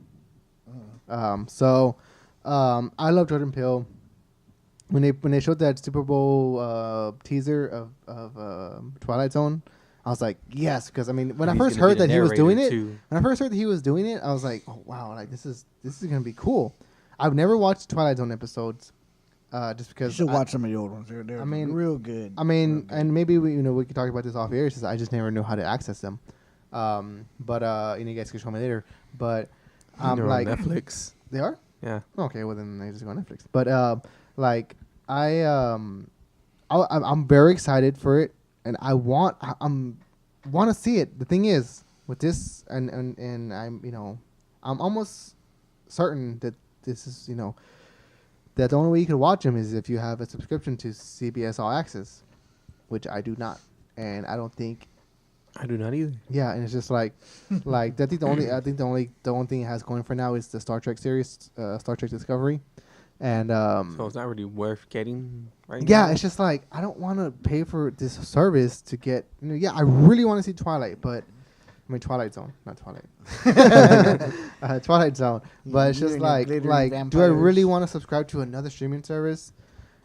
So I love Jordan Peele. When they showed that Super Bowl teaser of Twilight Zone, I was like, yes, because I mean, when I first heard that he was doing it, I was like, oh wow, like this is gonna be cool. I've never watched Twilight Zone episodes, just because you should watch some of the old ones. They're real good. I mean, and maybe we could talk about this off air. It's just I just never knew how to access them. But you guys can show me later. But they're like on Netflix. They are? Yeah. Okay, well then they just go on Netflix. But like I'm very excited for it. And I want to see it. The thing is with this, and I'm I'm almost certain that this is that the only way you can watch them is if you have a subscription to CBS All Access, which I do not, and I don't think I do not either. Yeah, and it's just like I think the only thing it has going for now is the Star Trek series, Star Trek Discovery. And so it's not really worth getting right now. Yeah, it's just like I don't want to pay for this service to get. I really want to see Twilight, but I mean Twilight Zone, not Twilight. Twilight Zone, but it's just like do I really want to subscribe to another streaming service?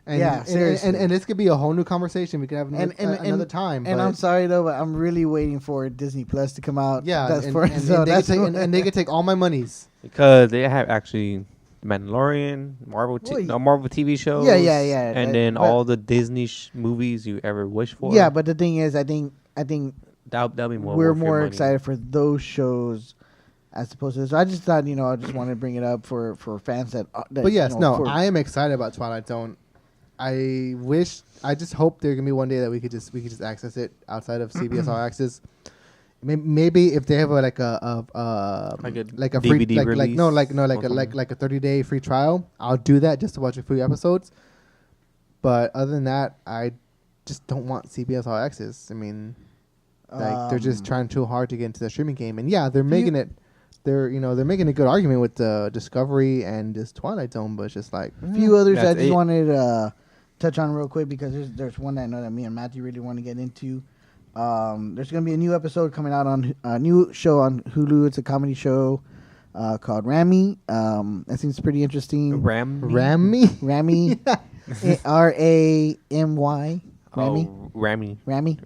And, seriously. And this could be a whole new conversation. We could have another time. And I'm sorry though, but I'm really waiting for Disney Plus to come out. Yeah, and they could take all my monies because they have actually. Mandalorian, Marvel TV shows, yeah, and then all the Disney movies you ever wish for. Yeah, but the thing is, I think that'll be more. We're more excited for those shows as opposed to this. I just thought, I just wanted to bring it up for fans that. But yes, I am excited about Twilight Zone. I just hope there can be one day that we could just access it outside of CBS All Access. Maybe if they have like a free DVD release. like a 30-day free trial, I'll do that just to watch a few episodes. But other than that, I just don't want CBS All Access. I mean, they're just trying too hard to get into the streaming game, and they're making it. They're making a good argument with the Discovery and this Twilight Zone, but it's just like a few others I just wanted to touch on real quick because there's one that I know that me and Matthew really want to get into. There's going to be a new episode coming out on a new show on Hulu. It's a comedy show called Ramy. That seems pretty interesting. Ramy? Ramy. R-A-M-Y. Ramy. Oh, Ramy. Ramy?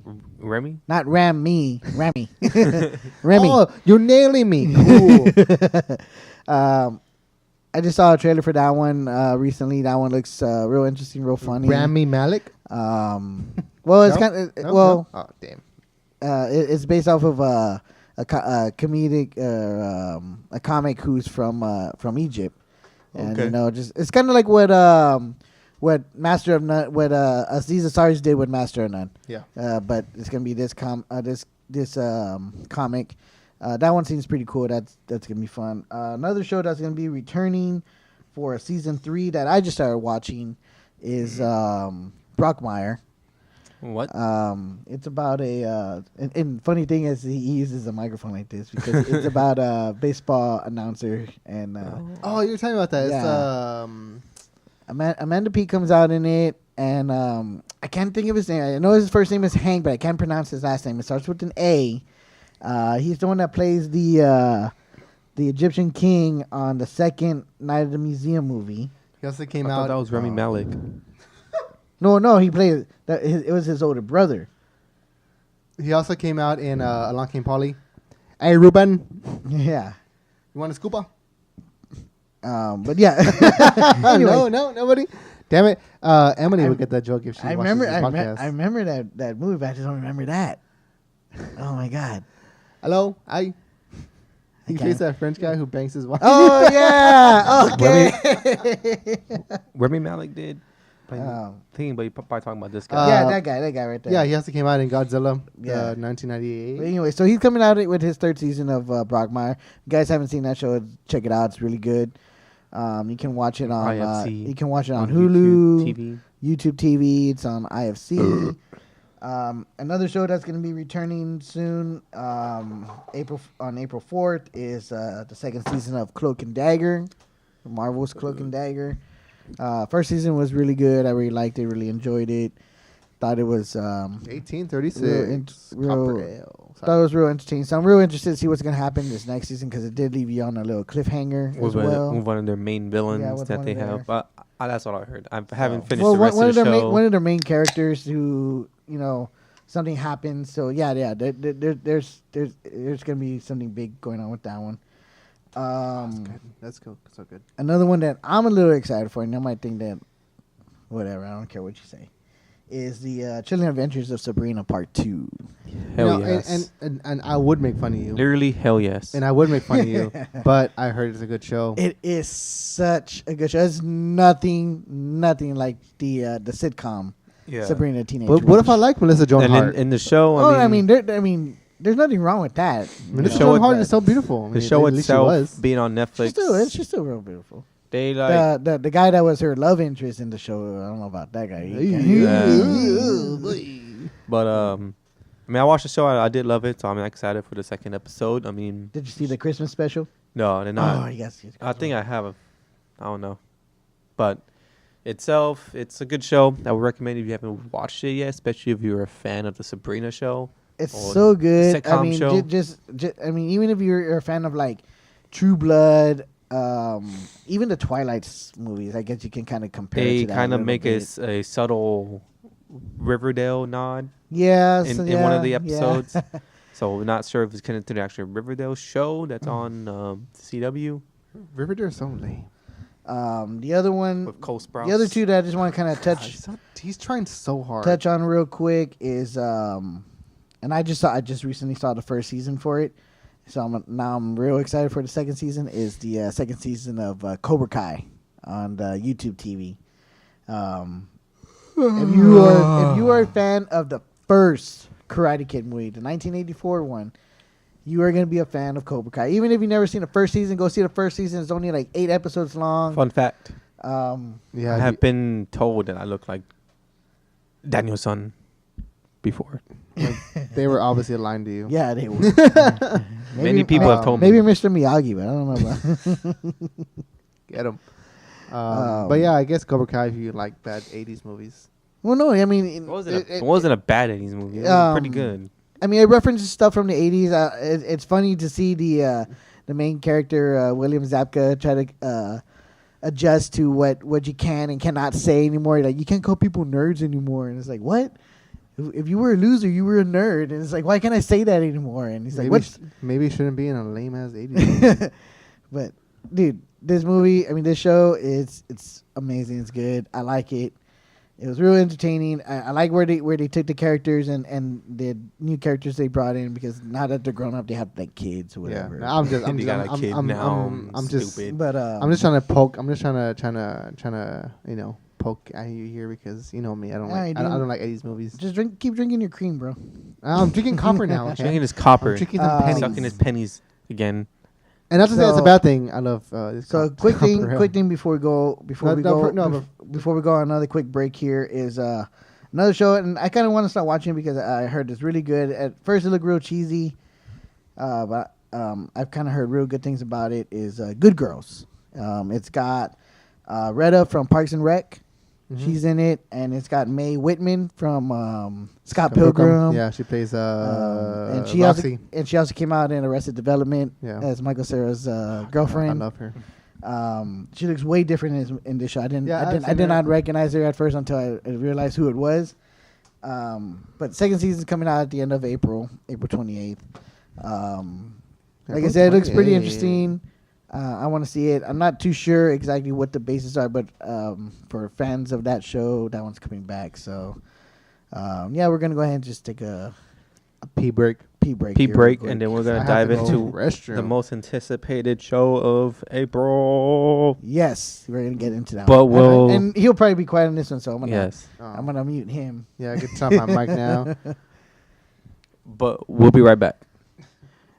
Not Ramy. Ramy. Remy. Oh, you're nailing me. Cool. I just saw a trailer for that one recently. That one looks real interesting, real funny. Rami Malek? Well, it's kind of Oh damn! It's based off of a comedic, a comic who's from Egypt, And just it's kind of like what Master of None, what Aziz Ansari's did with Master of None. Yeah. But it's gonna be this comic. That one seems pretty cool. That's gonna be fun. Another show that's gonna be returning for season 3 that I just started watching is Brockmire. What? It's about and funny thing is he uses a microphone like this because it's about a baseball announcer and you're talking about that. Yeah. It's Amanda Peet comes out in it, and I can't think of his name. I know his first name is Hank, but I can't pronounce his last name. It starts with an A. He's the one that plays the Egyptian king on the second Night of the Museum movie. He also came I out. thought that was Rami Malek. No, he played. It was his older brother. He also came out in Along Came Polly. Hey, Ruben. Yeah. You want a scooper? But yeah. No, nobody. Damn it. Emily would get that joke if she watches this podcast. I remember that movie, but I just don't remember that. Oh my god. Hello, he plays that French guy who bangs his wife. Oh yeah. Okay. Rami Malek did. Thinking, but you're probably talking about this guy. guy. That guy right there. Yeah, he also came out in Godzilla, 1998. But anyway, so he's coming out with his 3rd season of Brockmire. If you guys haven't seen that show, check it out. It's really good. You can watch it on IFC. You can watch it on Hulu, YouTube TV. YouTube TV. It's on IFC. Another show that's going to be returning soon, April 4th, is the 2nd season of Cloak and Dagger, Marvel's Cloak and Dagger. First season was really good. I really liked it. Really enjoyed it. Thought it was 1836. Thought it was real entertaining. So I'm real interested to see what's gonna happen this next season because it did leave you on a little cliffhanger as well. With one of their main villains that they have. That's what I heard. I haven't finished the rest of the show. One of their main characters who something happens. So yeah. There's gonna be something big going on with that one. That's cool. So good. Another one that I'm a little excited for, and you might think that, whatever, I don't care what you say, is the Chilling Adventures of Sabrina Part 2. Hell yes. And I would make fun of you. Literally, hell yes. And I would make fun of you, but I heard it's a good show. It is such a good show. It's nothing like the sitcom Sabrina the Teenage Witch. What if I like Melissa Joan Hart? In the show, I mean, there's nothing wrong with that. Melissa Joan Hart is so beautiful. The show itself being on Netflix, she's still real beautiful. They like the guy that was her love interest in the show. I don't know about that guy. But I watched the show. I did love it, so I'm excited for the 2nd episode. Did you see the Christmas special? No, I did not. Oh, yes. I think I have. I don't know, but itself, it's a good show. I would recommend if you haven't watched it yet, especially if you're a fan of the Sabrina show. It's so good. Sitcom I mean, show. just even if you're a fan of like True Blood, even the Twilight movies, I guess you can kind of compare. They it to kind of make a a subtle Riverdale nod. Yeah, in one of the episodes. So we're not sure if it's connected to the actual Riverdale show that's on CW. Riverdale is so lame. The other one with Cole Sprouse. The other two that I just want to kind of touch. He's trying so hard. Touch on real quick is and I just recently saw the 1st season for it, so I'm real excited for the 2nd season. Is the 2nd season of Cobra Kai on the YouTube TV. If you are a fan of the first Karate Kid movie, the 1984 one, you are going to be a fan of Cobra Kai. Even if you've never seen the 1st season, go see the 1st season. It's only like 8 episodes long. Fun fact. Yeah, I have been told that I look like Daniel-san before. They were obviously lying to you. Yeah, they were. Many people have told me. Maybe Mr. Miyagi, but I don't know about Get him. But yeah, I guess Cobra Kai if you like bad 80s movies. Well, no, I mean... It wasn't a bad 80s movie. It was pretty good. I mean, it references stuff from the 80s. It's funny to see the main character, William Zabka, try to adjust to what you can and cannot say anymore. Like, you can't call people nerds anymore. And it's like, what? If you were a loser, you were a nerd. And it's like, why can't I say that anymore? And he's like, what? Maybe it shouldn't be in a lame-ass 80s. But, dude, this show, it's amazing. It's good. I like it. It was real entertaining. I like where they took the characters and the new characters they brought in, because now that they're grown up, they have like kids or whatever. Yeah, I'm just stupid. But I'm just trying to poke. I'm just trying to poke at you here, because you know me. I don't like. I don't like 80s movies. Just keep drinking your cream, bro. I'm drinking copper now. Okay? Drinking his copper. I'm drinking some pennies. Sucking his pennies again. And not to say that's a bad thing. I love this. So quick thing before we go on another quick break here is another show, and I kind of want to start watching it because I heard it's really good. At first it looked real cheesy, but I've kind of heard real good things about it. Is Good Girls. It's got Retta from Parks and Rec. Mm-hmm. She's in it, and it's got Mae Whitman from Scott Pilgrim. Yeah, she plays and she Roxy. also came out in Arrested Development as Michael Cera's girlfriend. I love her. She looks way different in this show. I did not recognize her at first until I realized who it was. But second season's coming out at the end of April 28th. Like I said, it looks pretty interesting. I want to see it. I'm not too sure exactly what the bases are, but for fans of that show, that one's coming back. So, we're going to go ahead and just take a pee break. And then we're going to dive into the most anticipated show of April. Yes, we're going to get into that but one. And he'll probably be quiet on this one, so I'm going to mute him. Yeah, I can turn my mic now. But we'll be right back.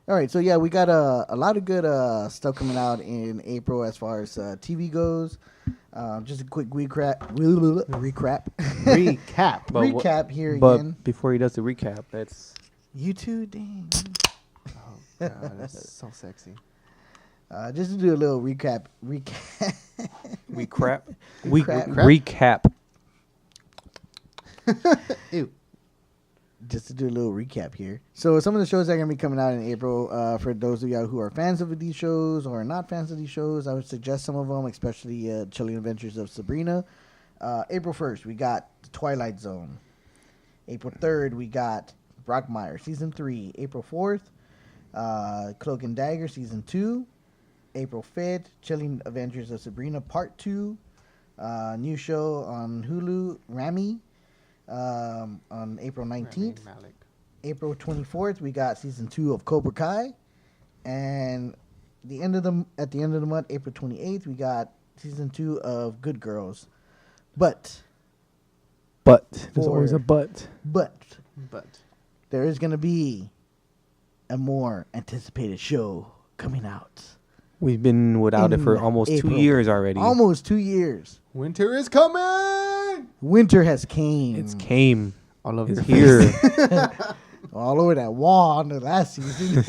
All right, so we got a lot of good stuff coming out in April as far as TV goes. Just a quick recap here but again. But before he does the recap, that's YouTube. Dang. Oh God, that's so sexy. Just to do a little recap. Ew. Just to do a little recap here. So some of the shows that are going to be coming out in April, for those of y'all who are fans of these shows or are not fans of these shows, I would suggest some of them, especially Chilling Adventures of Sabrina. April 1st, we got The Twilight Zone. April 3rd, we got Brockmire Season 3. April 4th, Cloak and Dagger Season 2. April 5th, Chilling Adventures of Sabrina Part 2. New show on Hulu, Rami. On April 19th. April 24th, we got Season 2 of Cobra Kai. And at the end of the month, April 28th, we got Season 2 of Good Girls. But there's always a but. But there is going to be a more anticipated show coming out. We've been without it for almost April. 2 years already. Almost 2 years. Winter is coming. Winter has came. It's came. All over it's here. All over that wall in the last season.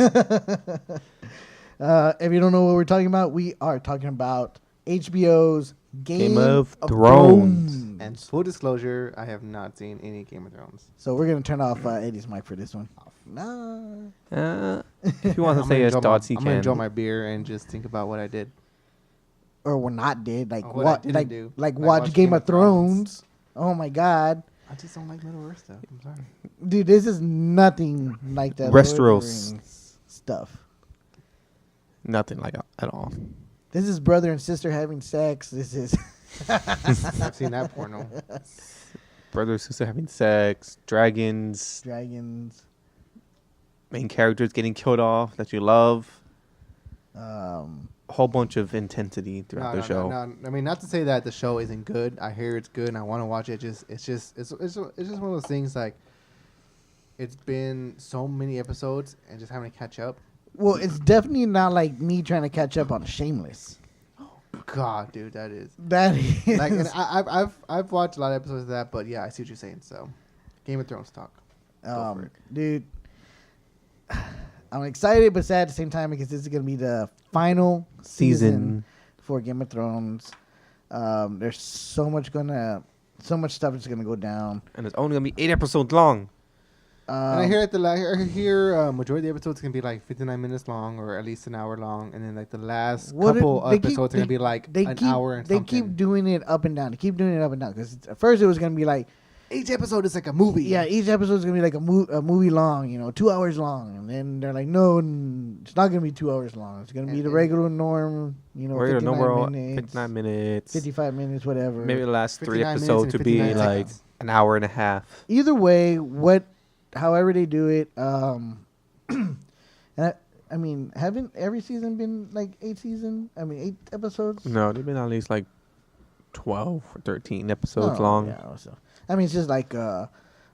If you don't know what we're talking about, we are talking about HBO's Game of Thrones. And full disclosure, I have not seen any Game of Thrones. So we're going to turn off Eddie's mic for this one. No. If you want to say his thoughts, he can. I'm going to enjoy my beer and just think about what I did. Or what not did. Like what watch Game of Thrones. Oh my God. I just don't like Middle Earth stuff. I'm sorry. Dude, this is nothing like that. Westeros stuff. Nothing like at all. This is brother and sister having sex. This is. I've seen that porno. Brother and sister having sex. Dragons. Main characters getting killed off that you love. A whole bunch of intensity throughout the show. No. I mean, not to say that the show isn't good. I hear it's good and I want to watch it. It's just one of those things, like, it's been so many episodes and just having to catch up. Well, it's definitely not like me trying to catch up on Shameless. Oh God, dude, that is like, and I've watched a lot of episodes of that, but yeah, I see what you're saying. So, Game of Thrones talk. Go for it. Dude, I'm excited but sad at the same time because this is gonna be the final season for Game of Thrones. There's so much stuff that's gonna go down, and it's only gonna be 8 episodes long. And I hear majority of the episodes can be like 59 minutes long or at least an hour long, and then like the last couple episodes are gonna be like an hour and something. They keep doing it up and down. Because at first it was gonna be like each episode is like a movie. Yeah, each episode is gonna be like a movie long, 2 hours long, and then they're like, no, it's not gonna be 2 hours long. It's gonna be the regular norm, regular 59 minutes, 59 minutes, 55 minutes, whatever. Maybe the last 3 episodes to be like an hour and a half. Either way, however they do it, and I mean, haven't every season been like 8 episodes? No, they've been at least like 12 or 13 episodes long. Yeah, also. I mean, it's just like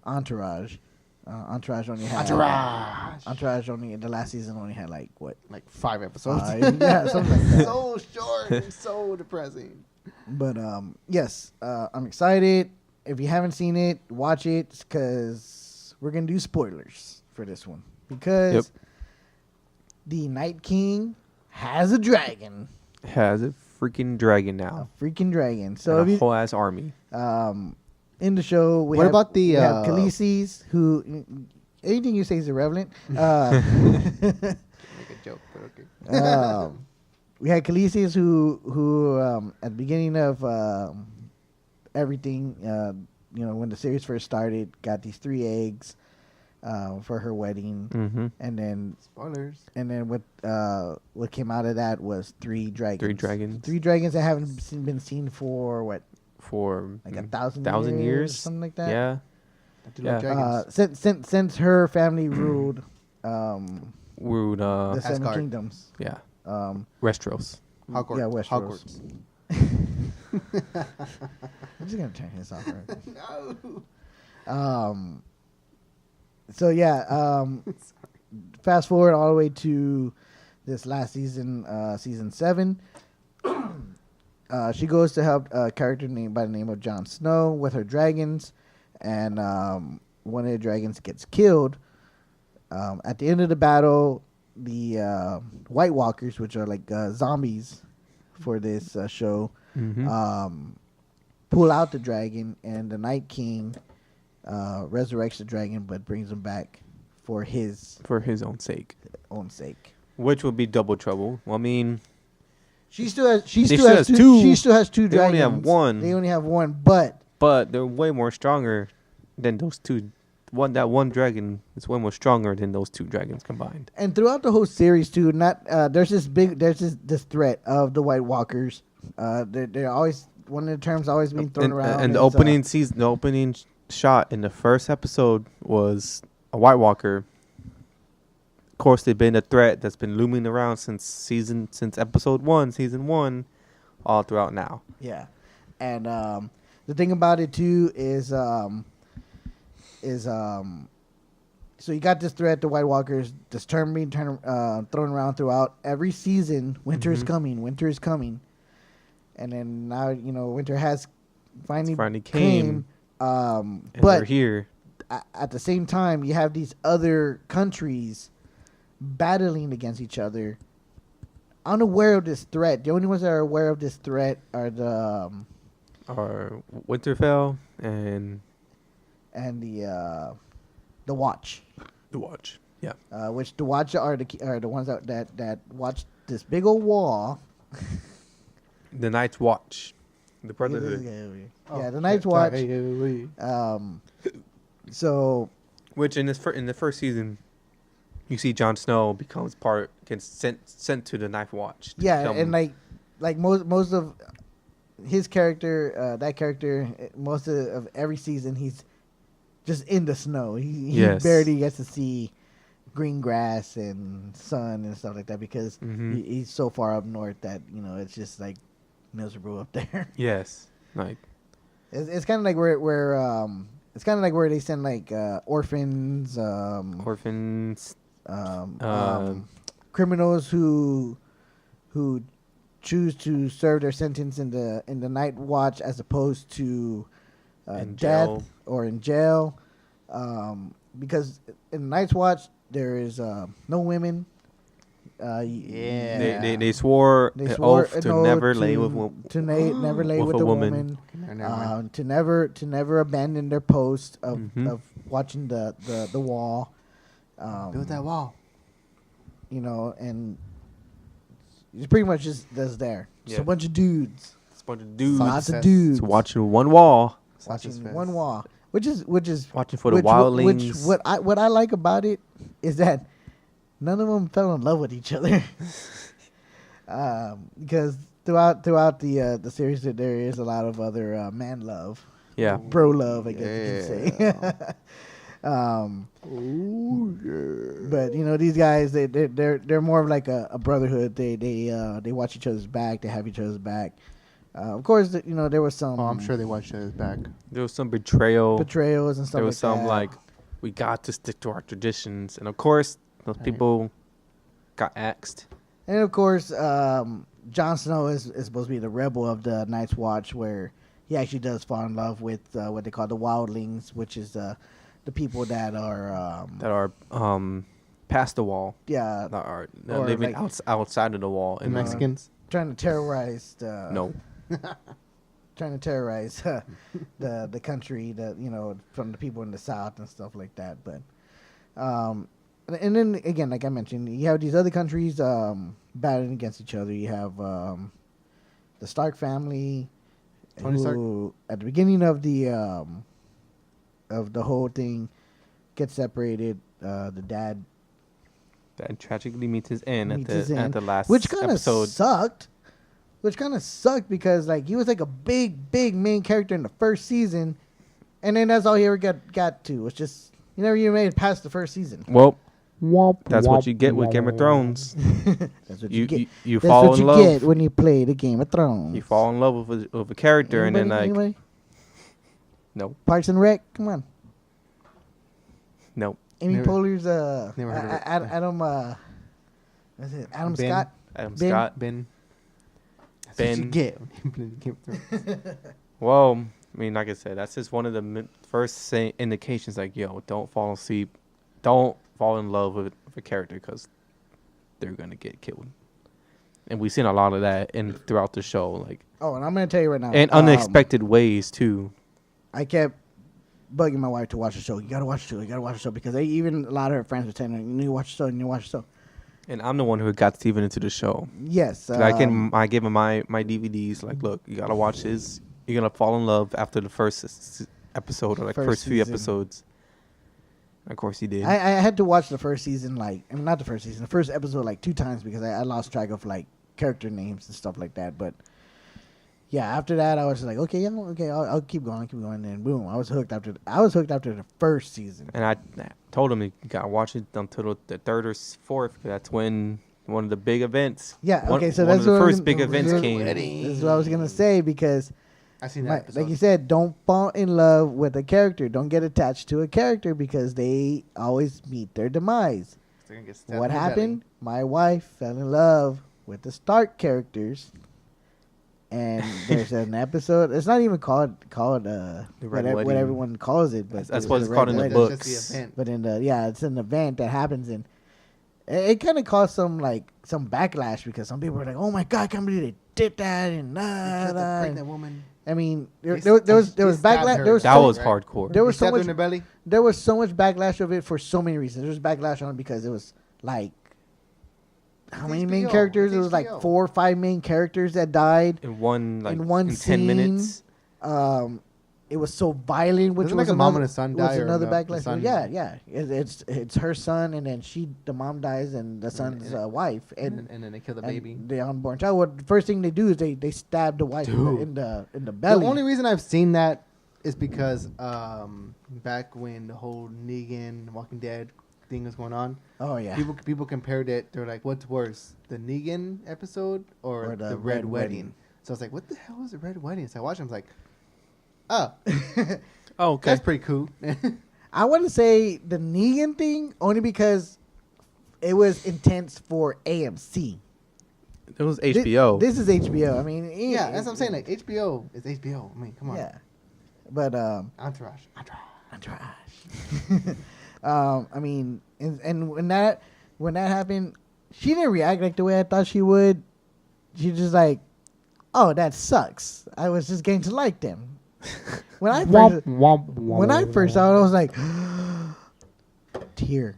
Entourage. Entourage only had the last season only had like 5 episodes. Yeah, something like that. So short and so depressing. But yes, I'm excited. If you haven't seen it, watch it because we're gonna do spoilers for this one because the Night King has a dragon. Has a freaking dragon now. A freaking dragon. So and a whole ass army. In the show, we have Khaleesi's, who anything you say is irrelevant. Make a joke, but okay. We had Khaleesi's, who at the beginning of everything, when the series first started, got these 3 eggs for her wedding, and then spoilers. And then what came out of that was 3 dragons. 3 dragons. 3 dragons that haven't been seen for what? For like 1,000 years, something like that. Yeah. Since her family ruled the 7 kingdoms. Yeah. Westeros. Hogwarts. Yeah, Westeros. I'm just gonna turn this off. Right? No. So yeah. Fast forward all the way to this last season, season 7. She goes to help a character named by the name of Jon Snow with her dragons, and one of the dragons gets killed. At the end of the battle, the White Walkers, which are like zombies for this show, pull out the dragon, and the Night King resurrects the dragon, but brings him back for his own sake. Which will be double trouble. Well, I mean. She still has 2. She still has 2 dragons. They only have 1. They only have 1, but they're way more stronger than those 2. That one dragon is way more stronger than those 2 dragons combined. And throughout the whole series too, there's this threat of the White Walkers. They're always, one of the terms always being thrown around. And the opening shot in the first episode was a White Walker. Of course, they've been a threat that's been looming around since episode 1, season 1, all throughout now. Yeah, and the thing about it too is so you got this threat, the White Walkers, this term being thrown around throughout every season. Winter is coming, and then now winter has finally came. And but we're here. At the same time, you have these other countries battling against each other, unaware of this threat. The only ones that are aware of this threat are the Winterfell and the Watch. The Watch, yeah. Which the Watch are the ones that watch this big old wall. The Night's Watch, the Brotherhood. The Night's Watch. So, which in the first season, you see Jon Snow gets sent to the Night Watch. Yeah, and like most of his character, most of every season, he's just in the snow. He barely gets to see green grass and sun and stuff like that because he's so far up north that it's just like miserable up there. Yes, like it's kind of like where it's kind of like where they send like orphans, criminals who choose to serve their sentence in the Night Watch as opposed to death or in jail, because in the Night's Watch there is no women. They swore an oath to never lay with a woman, to never abandon their post of watching the wall. Build that wall. And it's pretty much just there. Just a bunch of dudes. Lots of dudes. Lots of dudes. Watching one wall. Watching one wall. which is watching for the wildlings. Which what I like about it is that none of them fell in love with each other. Because throughout the series, there is a lot of other man love, bro love, I guess you can say. But you know, these guys, they're more of like a brotherhood. They watch each other's back. They have each other's back. Of course, you know, there was some. Oh, I'm sure they watch each other's back. There was some betrayals and stuff like that. There was some like, we got to stick to our traditions, and of course, those people got axed. And of course, Jon Snow is supposed to be the rebel of the Night's Watch, where he actually does fall in love with what they call the wildlings, which is the people that are past the wall. Yeah, that are living like outside of the wall. The Mexicans trying to terrorize. No. Trying to terrorize the country, from the people in the South and stuff like that. But and then again, like I mentioned, you have these other countries battling against each other. You have the Stark family, who at the beginning of the whole thing gets separated. The dad tragically meets his end at the last which kind of episode. sucked. Which kind of sucked because like he was like a big main character in the first season, and then that's all he ever got to. It's just he never even made it past the first season. Well, that's what you get with Game of Thrones. That's what you get. You fall in love. That's what you get when you play the Game of Thrones. You fall in love with a character, and then like, no. Parks and Rec, come on. No. Amy Poehler's never heard of it. Adam. What's it? Adam Ben. Scott. Adam Scott. Ben. That's Ben. what you get when you play Game of Thrones. Well, I mean, like I said, that's just one of the first indications. Like, yo, don't fall asleep, don't fall in love with a character because they're gonna get killed. And we've seen a lot of that throughout the show, like. Oh, and I'm gonna tell you right now. In unexpected ways too. I kept bugging my wife to watch the show. You gotta watch the show. You gotta watch the show because even a lot of her friends were telling her, "You need to watch the show. You need to watch the show." And I'm the one who got Steven into the show. Yes. I gave him my DVDs. Like, look, you gotta watch this. You're gonna fall in love after the first episode or like first few episodes. Of course, he did. I had to watch the first season, not the first season, the first episode like 2 times because I lost track of like character names and stuff like that. But yeah, after that, I was just like, okay, I'll keep going, and boom, I was hooked after the first season. And I told him you gotta watch it until the 3rd or 4th. That's when one of the big events. Yeah, okay, so one that's of the first big events came. This is what I was gonna say because. I seen that. Like you said, don't fall in love with a character. Don't get attached to a character because they always meet their demise. What happened? My wife fell in love with the Stark characters, and there's an episode. It's not even called what everyone calls it, but that's what it's called in the books. But it's an event that happens, and it kind of caused some backlash because some people were like, "Oh my God, I can't believe they did that!" and pregnant woman. I mean, there was backlash. That was hardcore. There was so much. There was so much backlash of it for so many reasons. There was backlash on it because it was like how many main characters? It was like 4 or 5 main characters that died in one scene. 10 minutes. It was so violent, which was like a mom and a son die. Another backlash. Yeah. It's her son, and then the mom dies, and the son's wife, and then they kill the baby, the unborn child. What the first thing they do is they stab the wife in the belly. The only reason I've seen that is because back when the whole Negan Walking Dead thing was going on. Oh yeah. People compared it. They're like, what's worse, the Negan episode or the Red Wedding? So I was like, what the hell is the Red Wedding? So I watched it. I was like, oh, okay, that's pretty cool. I want to say the Negan thing only because it was intense for AMC. It was HBO. This is HBO. I mean, yeah, that's what I'm saying. Like HBO is HBO. I mean, come on. Yeah, but Entourage. I mean, and when that happened, she didn't react like the way I thought she would. She just like, oh, that sucks. I was just getting to like them. When I first saw it, I was like, tear.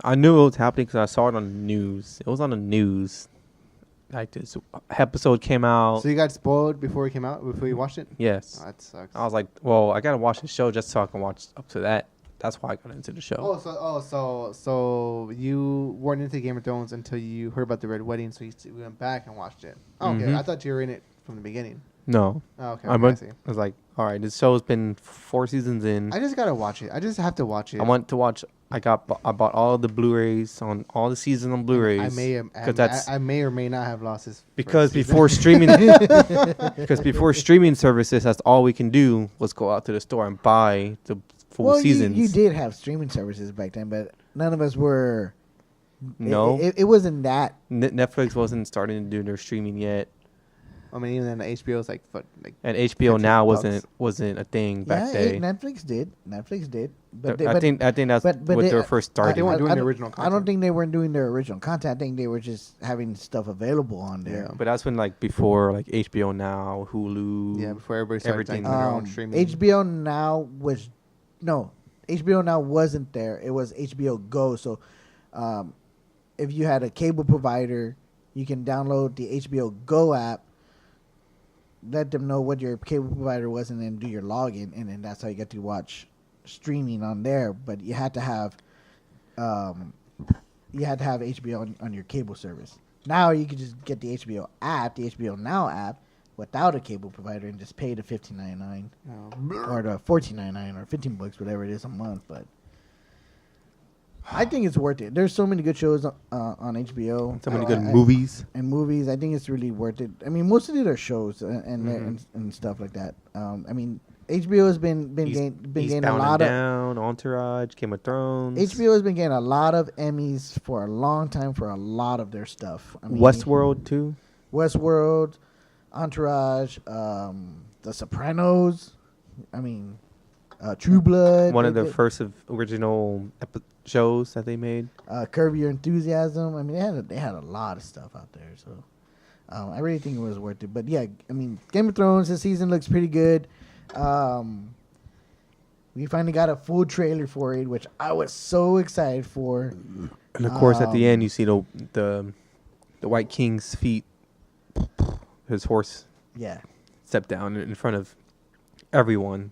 I knew it was happening because I saw it on the news. It was on the news. like this episode came out. So you got spoiled before it came out, before you watched it? Yes. Oh, that sucks. I was like, well, I gotta watch the show just so I can watch up to that. That's why I got into the show. So you weren't into Game of Thrones until you heard about the Red Wedding, so you went back and watched it. Oh, okay, Mm-hmm. I thought you were in it from the beginning. No. Oh, okay, I see. was like, all right, this show's been 4 seasons in. I just gotta watch it. I just have to watch it. I want to watch. I bought all the Blu-rays on all the seasons on Blu-rays. I may or may not have lost this. Because before streaming, services, that's all we can do was go out to the store and buy the full seasons. You did have streaming services back then, but none of us were. No, it wasn't that. Netflix wasn't starting to do their streaming yet. I mean, even then, the HBO's like and HBO now wasn't a thing back then. Netflix did. But I think that's what they first started. They weren't doing the original content. I don't think they weren't doing their original content. I think they were just having stuff available on there. Yeah. But that's when before HBO Now, Hulu. Yeah, before everybody started doing their own streaming. HBO Now HBO Now wasn't there. It was HBO Go. So, if you had a cable provider, you can download the HBO Go app. Let them know what your cable provider was, and then do your login, and then that's how you get to watch streaming on there. But you had to have, HBO on your cable service. Now you can just get the HBO app, the HBO Now app, without a cable provider, and just pay the $15.99 or the $14.99 or $15, whatever it is a month. But I think it's worth it. There's so many good shows on HBO. So many good movies. And movies. I think it's really worth it. I mean, most of it are shows and stuff like that. I mean, HBO has been getting a lot of Entourage, Game of Thrones. HBO has been getting a lot of Emmys for a long time for a lot of their stuff. I mean, Westworld too. Westworld, Entourage, The Sopranos. I mean, True Blood. One of the first original shows that they made. Curb Your Enthusiasm. I mean, they had a lot of stuff out there. So I really think it was worth it. But yeah, I mean, Game of Thrones this season looks pretty good. We finally got a full trailer for it, which I was so excited for. And of course, at the end, you see the White King's feet, his horse. Yeah. Step down in front of everyone.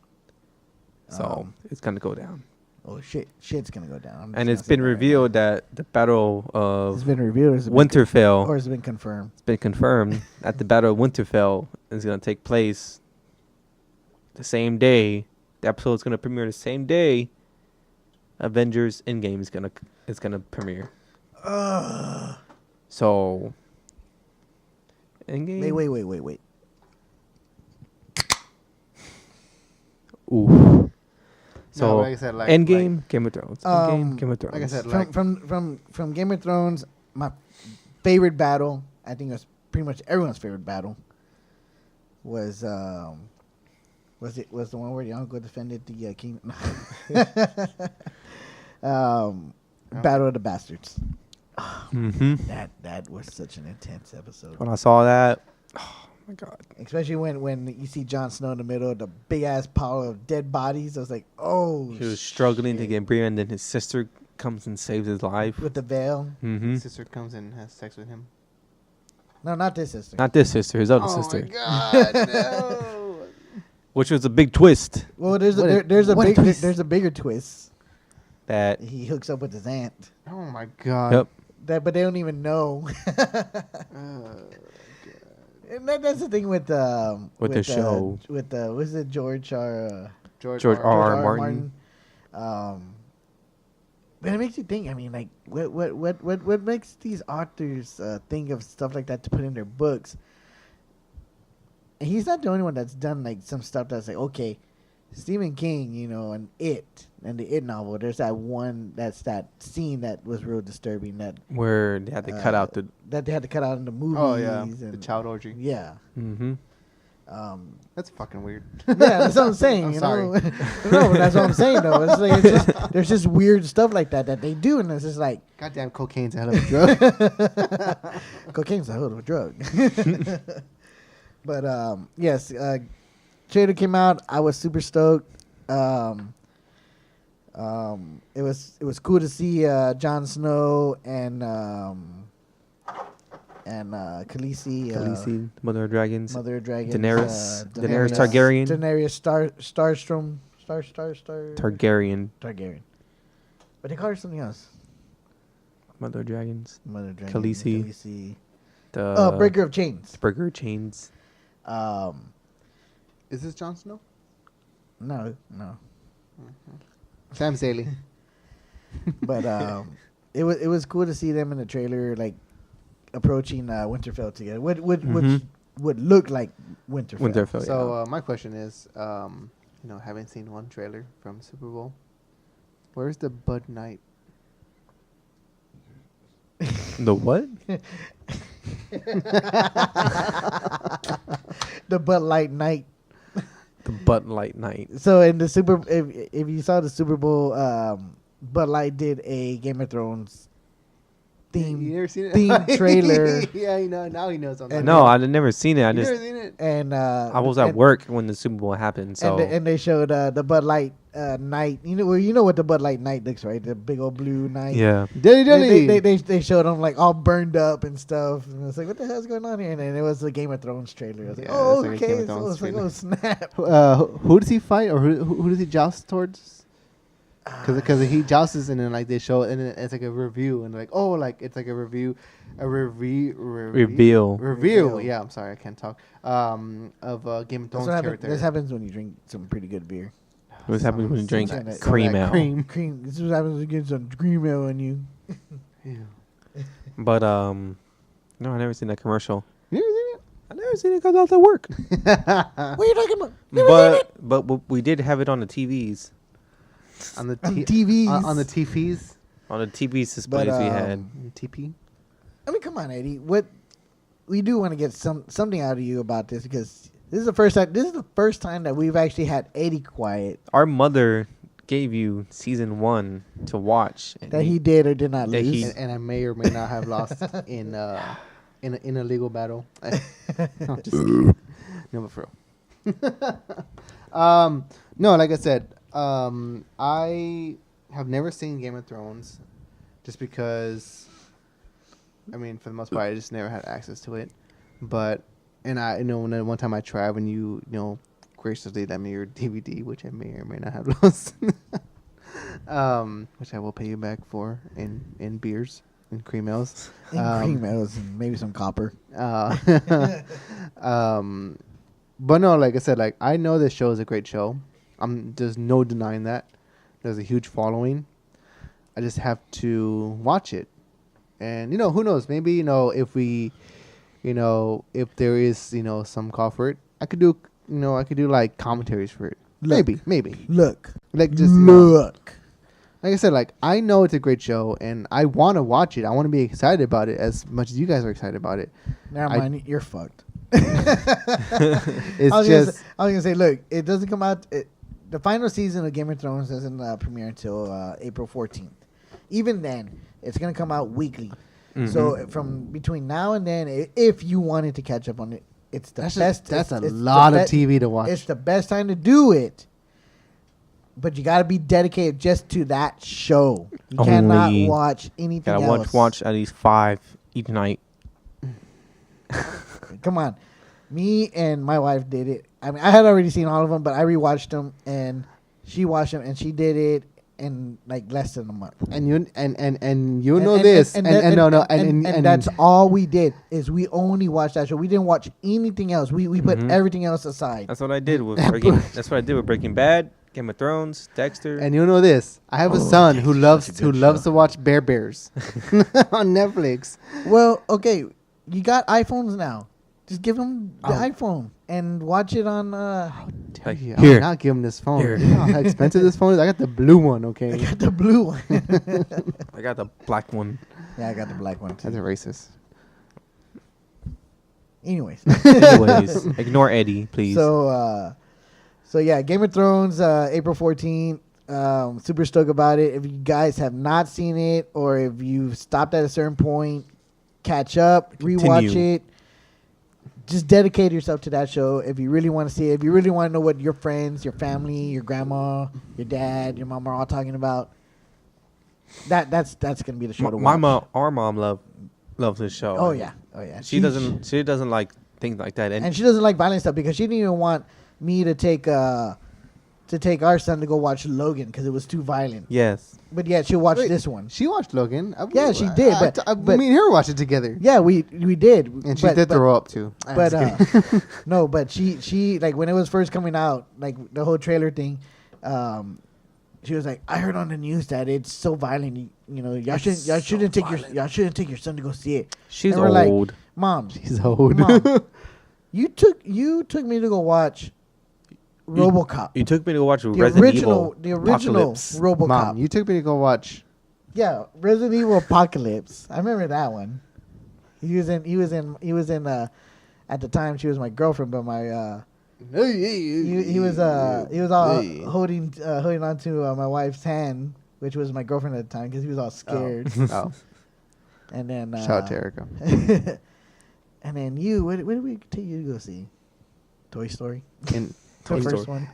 So it's gonna go down. Oh shit's gonna go down. And it's been revealed that the Battle of Winterfell, or has been confirmed. It's been confirmed that the Battle of Winterfell is gonna take place the same day. The episode is gonna premiere the same day. Avengers Endgame is gonna premiere. So Endgame. Wait. Ooh. So, no, like I said, Endgame, Game of Thrones. Endgame, Game of Thrones. Like I said, from Game of Thrones, my favorite battle, I think it was pretty much everyone's favorite battle, was the one where the uncle defended the king. Battle of the Bastards. Mm-hmm. That was such an intense episode. When I saw that, oh my god! Especially when you see Jon Snow in the middle of the big ass pile of dead bodies, I was like, oh. He was struggling to get Brienne, and then his sister comes and saves his life with the veil. Mm-hmm. His sister comes and has sex with him. No, not this sister. Not this sister. His other sister. Oh my god! No. Which was a big twist. Well, there's a bigger twist. That he hooks up with his aunt. Oh my god! Yep. But they don't even know. And that's the thing with the show. Was it George R. Martin. But it makes you think. I mean, like, what makes these authors think of stuff like that to put in their books? And he's not the only one that's done like some stuff that's like, okay, Stephen King, and the It novel. There's that scene that was real disturbing. That where they had to cut out in the movies. Oh yeah, the child orgy. Yeah. Mm-hmm. That's fucking weird. Yeah, that's what I'm saying. I'm sorry. No, that's what I'm saying though. There's just weird stuff like that they do, and it's just like, goddamn, cocaine's a hell of a drug. Cocaine's a hell of a drug. But yes, trailer came out. I was super stoked. It was cool to see Jon Snow and and Khaleesi. Khaleesi, Mother of Dragons. Mother of Dragons. Daenerys Targaryen. Daenerys Starstrom. Targaryen. But they call her something else. Mother of Dragons. Khaleesi. The Breaker of Chains. Breaker of Chains. Is this Jon Snow? No. Sam Saley. But it was cool to see them in the trailer, like approaching Winterfell together. Which would look like Winterfell. So my question is, having seen one trailer from Super Bowl, where's the Bud Knight? The what? The Bud Light Night. The Bud Light Night. So in the if you saw the Super Bowl, Bud Light did a Game of Thrones theme trailer. Yeah, now he knows. No, I'd never seen it. Never seen it. And I was at work when the Super Bowl happened. So and they showed the Bud Light Night. You know what the Bud Light Night looks, right? The big old blue night. Yeah. They showed them like all burned up and stuff. And it's like, what the hell's going on here? And then it was the Game of Thrones trailer. I was like, oh, okay. So it's like, oh snap. Who does he fight, or who does he joust towards? Because he jousts and then like they show and then it's like a review and like it's like a reveal. Yeah, I'm sorry, I can't talk. Of Game of Thrones character. This happens when you drink some pretty good beer. What happens when you drink cream ale? Cream. This is what happens when you get some cream ale on you. Yeah. But no, I never seen that commercial. You never seen it? I never seen it because I was at work. What are you talking about? But we did have it on the TVs. On the TVs. On the TVs. On the TVs displays we had. TP. I mean, come on, Eddie. What we do want to get something out of you about this because this is the first time. This is the first time that we've actually had Eddie quiet. Our mother gave you season 1 to watch. That he did or did not lose. And I may or may not have lost in a legal battle. No, but for real. No, like I said. I have never seen Game of Thrones just because, I mean, for the most part, I just never had access to it. But, and one time I tried when you graciously let me your DVD, which I may or may not have lost, which I will pay you back for in beers and cream ales. Cream ales and maybe some copper. But no, like I said, like I know this show is a great show. There's no denying that. There's a huge following. I just have to watch it. And, who knows? Maybe, if we, if there is, some call for it, I could do like commentaries for it. Maybe. Look. Like just look. Like I said, like I know it's a great show and I want to watch it. I want to be excited about it as much as you guys are excited about it. Never mind, you're fucked. I was gonna say, look, it doesn't come out. The final season of Game of Thrones doesn't premiere until April 14th. Even then, it's going to come out weekly. Mm-hmm. So from between now and then, if you wanted to catch up on it, it's the best. That's a lot of TV to watch. It's the best time to do it. But you got to be dedicated just to that show. You cannot watch anything else. Gotta watch at least 5 each night. Come on. Me and my wife did it. I mean, I had already seen all of them, but I rewatched them, and she watched them, and she did it in like less than a month. And that's all we did is we only watched that show. We didn't watch anything else. We put everything else aside. That's what I did with Breaking Bad, Game of Thrones, Dexter. And you know this, I have a son who loves to watch Bears on Netflix. Well, okay, you got iPhones now. Just give him the iPhone and watch it on. Here, I'll not give him this phone. Here. You know how expensive this phone is? I got the blue one, okay? I got the blue one. I got the black one. Yeah, I got the black one too. That's a racist. Anyways, ignore Eddie, please. So yeah, Game of Thrones, April 14th. Super stoked about it. If you guys have not seen it, or if you've stopped at a certain point, catch up, rewatch it. Just dedicate yourself to that show if you really want to see it. If you really want to know what your friends, your family, your grandma, your dad, your mom are all talking about, that's gonna be the show to watch. Our mom loves this show. Oh yeah, Oh yeah, she doesn't like things like that, and she doesn't like violent stuff because she didn't even want me to take our son to go watch Logan because it was too violent. Yes, but yeah, she watched this one. She watched Logan. Yeah, she did. But me and her watched it together. Yeah, we did, and she did throw up too. But no, but she like when it was first coming out, like the whole trailer thing. She was like, I heard on the news that it's so violent. You know, y'all shouldn't take your son to go see it. She's old. Like, Mom, she's old. Mom, you took me to go watch RoboCop. You took me to go watch Resident Evil. The original RoboCop. Mom, you took me to go watch. Yeah, Resident Evil Apocalypse. I remember that one. He was in. At the time, she was my girlfriend, but my. He was all holding on to my wife's hand, which was my girlfriend at the time, because he was all scared. Oh. And then shout out to Erica. And then you, what did we take you to go see? Toy Story. Toy Story. First one.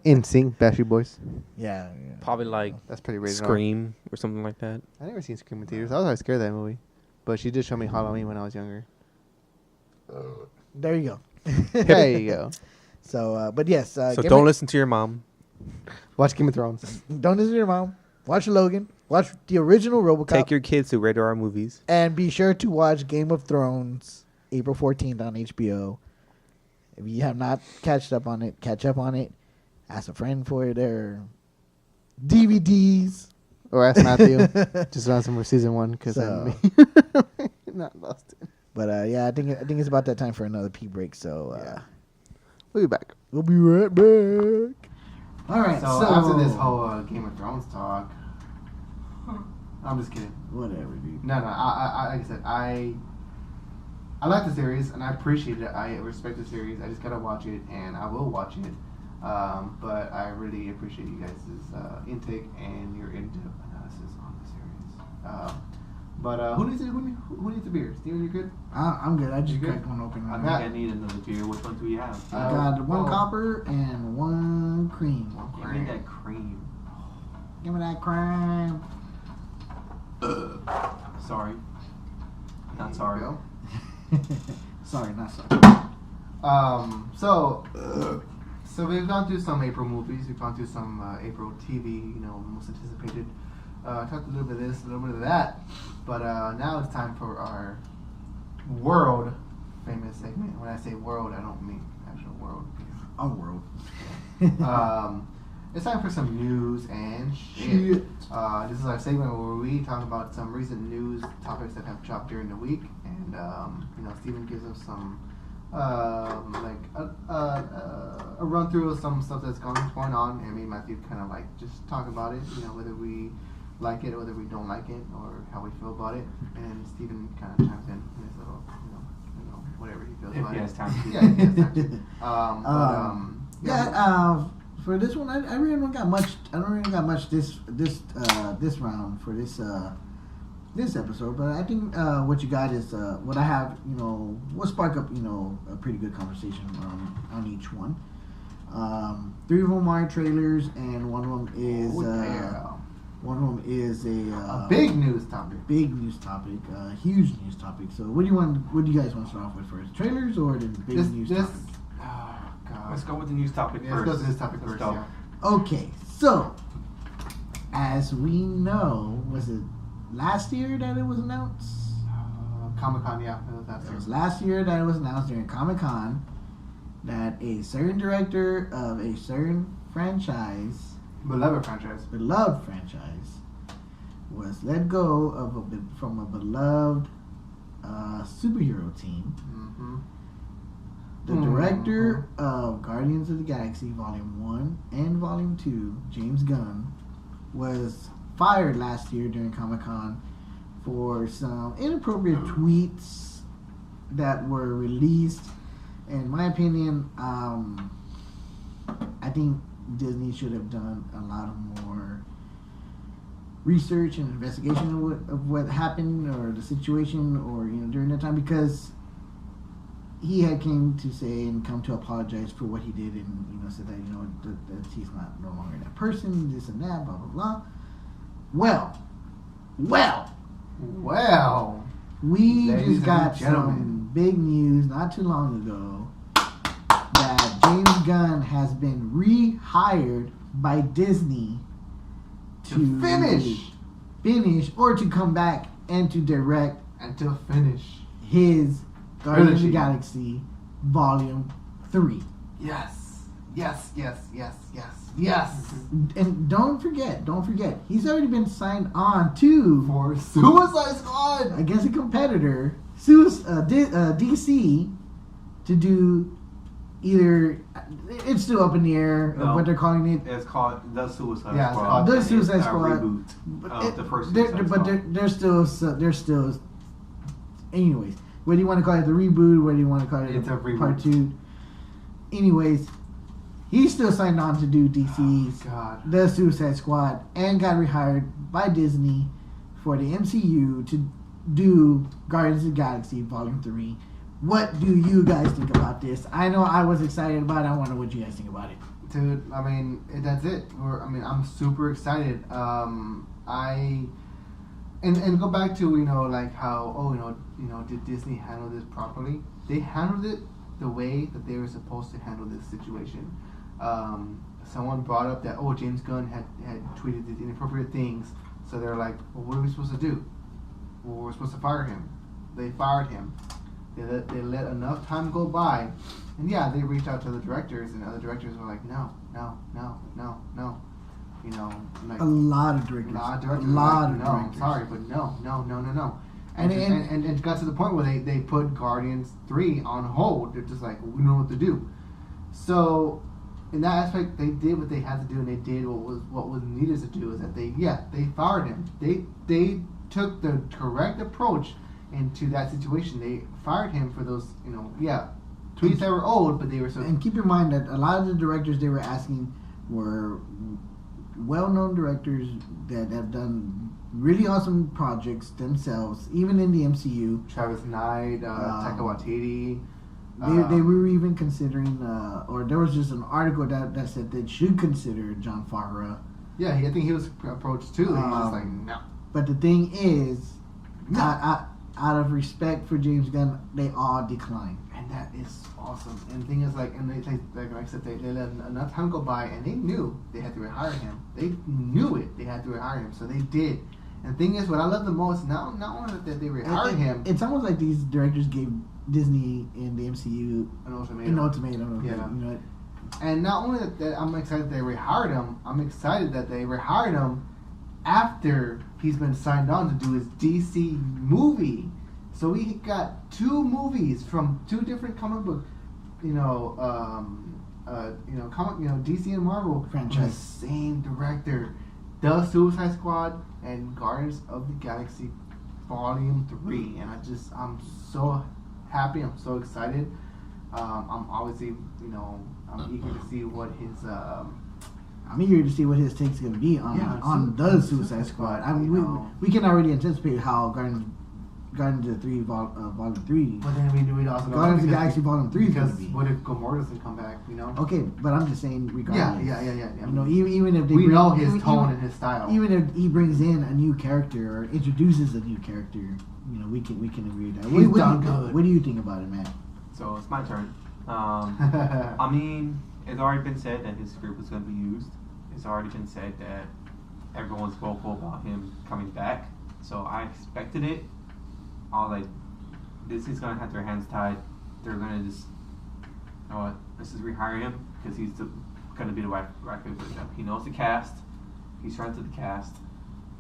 NSYNC, Backstreet Boys. Yeah. Probably like that's pretty rated. Scream or something like that. I never seen Scream in theaters. I was always scared of that movie, but she did show me Halloween when I was younger. There you go. There you go. So, but yes. So don't listen to your mom. Watch Game of Thrones. Don't listen to your mom. Watch Logan. Watch the original RoboCop. Take your kids to Rated R movies. And be sure to watch Game of Thrones April 14th on HBO. If you have not catch up on it. Ask a friend for their DVDs. Or ask Matthew. Just ask him for season 1 because I'm not lost. But yeah, I think it's about that time for another pee break. So yeah. We'll be back. We'll be right back. All right. So after this whole Game of Thrones talk, I'm just kidding. Whatever, dude. No. Like I said, I like the series and I appreciate it. I respect the series. I just gotta watch it, and I will watch it. But I really appreciate you guys' intake and your in-depth analysis on the series. But who needs a beer? Steven, you good? I'm good. I just cracked one open. I think I need another beer. Which one do we have? I got one copper and one cream. Give me that cream. Give me that cream. Sorry. Not sorry. Sorry, not sorry. So we've gone through some April movies. We've gone through some April TV. Most anticipated. Talked a little bit of this, a little bit of that, but now it's time for our world famous segment. When I say world, I don't mean actual world. Our world. It's time for some news and shit. This is our segment where we talk about some recent news topics that have dropped during the week, and Steven gives us some a run through of some stuff that's going on, and me and Matthew kind of just talk about it. Whether we like it or whether we don't like it or how we feel about it, and Steven kind of chimes in his little whatever he feels about it. If he has time to. Yeah, if he has time to. For this one, I really don't got much. I don't really got much this round for this episode. But I think what you got is what I have. Will spark up a pretty good conversation on each one. 3 of them are trailers, and one of them is a big news topic. Big news topic. Huge news topic. So what do you guys want to start off with first? Trailers or the big news topic? God. Let's go with the news topic first. Let's go to this topic first. Yeah. Okay, so as we know, was it last year that it was announced? Comic-Con, yeah. It was last year that it was announced during Comic-Con that a certain director of a certain beloved franchise was let go from a beloved superhero team. Mm-hmm. The director of Guardians of the Galaxy Volume 1 and Volume 2, James Gunn, was fired last year during Comic-Con for some inappropriate tweets that were released. In my opinion, I think Disney should have done a lot more research and investigation of what happened or the situation or during that time, because he had came to say and come to apologize for what he did, and said that that he's no longer that person, this and that, blah blah blah. Well. We just got some big news not too long ago that James Gunn has been rehired by Disney to finish or to come back and to direct and to finish his Guardians of the Galaxy Volume 3. Yes. And don't forget, he's already been signed on to for Suicide Squad against a competitor, DC, to do either. It's still up in the air of what they're calling it. It's called The Suicide Squad. It's called The Suicide Squad. Reboot of the first Suicide Squad. But there's still. Anyways, whether you want to call it the reboot, whether you want to call it a part 2. Anyways, he's still signed on to do DC's The Suicide Squad and got rehired by Disney for the MCU to do Guardians of the Galaxy Volume 3. What do you guys think about this? I know I was excited about it. I wonder what you guys think about it. Dude, I mean, that's it. I'm super excited. And go back to, like how, did Disney handle this properly? They handled it the way that they were supposed to handle this situation. Someone brought up that, James Gunn had tweeted these inappropriate things. So they're like, well, what are we supposed to do? Well, we're supposed to fire him. They fired him. They let enough time go by. And yeah, they reached out to the directors, and other directors were like, no. Like a lot of directors. I'm sorry, but no. And it got to the point where they put Guardians 3 on hold. They're just like, we don't know what to do. So in that aspect, they did what they had to do, and they did what was needed to do. Is that they fired him. They took the correct approach into that situation. They fired him for those tweets that were old, but they were so. And keep in mind that a lot of the directors they were asking were well-known directors that have done really awesome projects themselves, even in the MCU. Travis Knight, Taika Waititi. They were even considering, or there was just an article that said they should consider Jon Favreau. Yeah, I think he was approached too. He was like, no. But the thing is, out of respect for James Gunn, they all declined. And that is awesome. And the thing is, like I said, they let enough time go by, and they knew they had to rehire him. They knew it. They had to rehire him, so they did. And the thing is, what I love the most, not only that they rehired him. It's almost like these directors gave Disney and the MCU an ultimatum. Yeah. And not only that I'm excited they rehired him, I'm excited that they rehired him after he's been signed on to do his DC movie. So we got 2 movies from 2 different comic book, DC and Marvel franchise. The same director, The Suicide Squad and Guardians of the Galaxy Volume 3, and I'm so happy. I'm so excited. I'm obviously, I'm eager to see what his. I'm eager to see what his take's going to be on the Suicide Squad. I mean, we can already anticipate how Guardians of the Volume 3. But then we also know Guardians of the Galaxy Volume 3 is going to be. What if Gamora doesn't come back? Okay, but I'm just saying, regardless. Yeah. Even if they know his tone and his style. Even if he brings in a new character or introduces a new character, we can agree with that. He's done good. What do you think about it, Matt? So it's my turn. I mean, it's already been said that his script was going to be used. It's already been said that everyone's vocal about him coming back. So I expected it. I was like, this is going to have their hands tied. They're going to just, let's just rehire him because he's going to be the right fit for the job. He knows the cast. He's friends with the cast.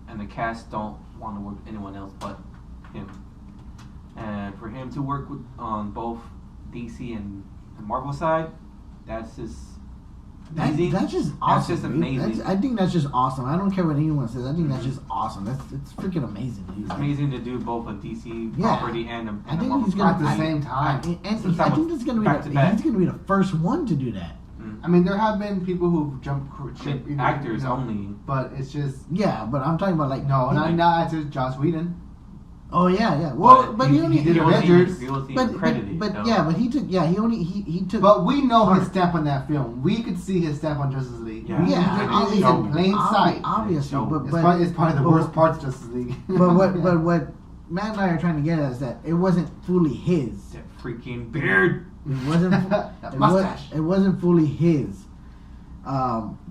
And the cast don't want to work with anyone else but him. And for him to work on both DC and the Marvel side, that's just amazing. That's just awesome. That's just amazing. I think that's just awesome. I don't care what anyone says. I think that's just awesome. It's freaking amazing. It's amazing to do both a DC property and a Marvel he's gonna, at the same time. I think that's gonna be he's gonna be the first one to do that. I mean, there have been people who jump ship, actors only, but it's just but I'm talking about not actors. Joss Whedon. Oh yeah. Well, but he only did Avengers. But he took. But we know his stamp on that film. We could see his stamp on Justice League. It's in plain sight. Obviously, it's probably the worst parts of Justice League. but Matt and I are trying to get at is that it wasn't fully his. That freaking beard. It wasn't. Mustache. It wasn't fully his.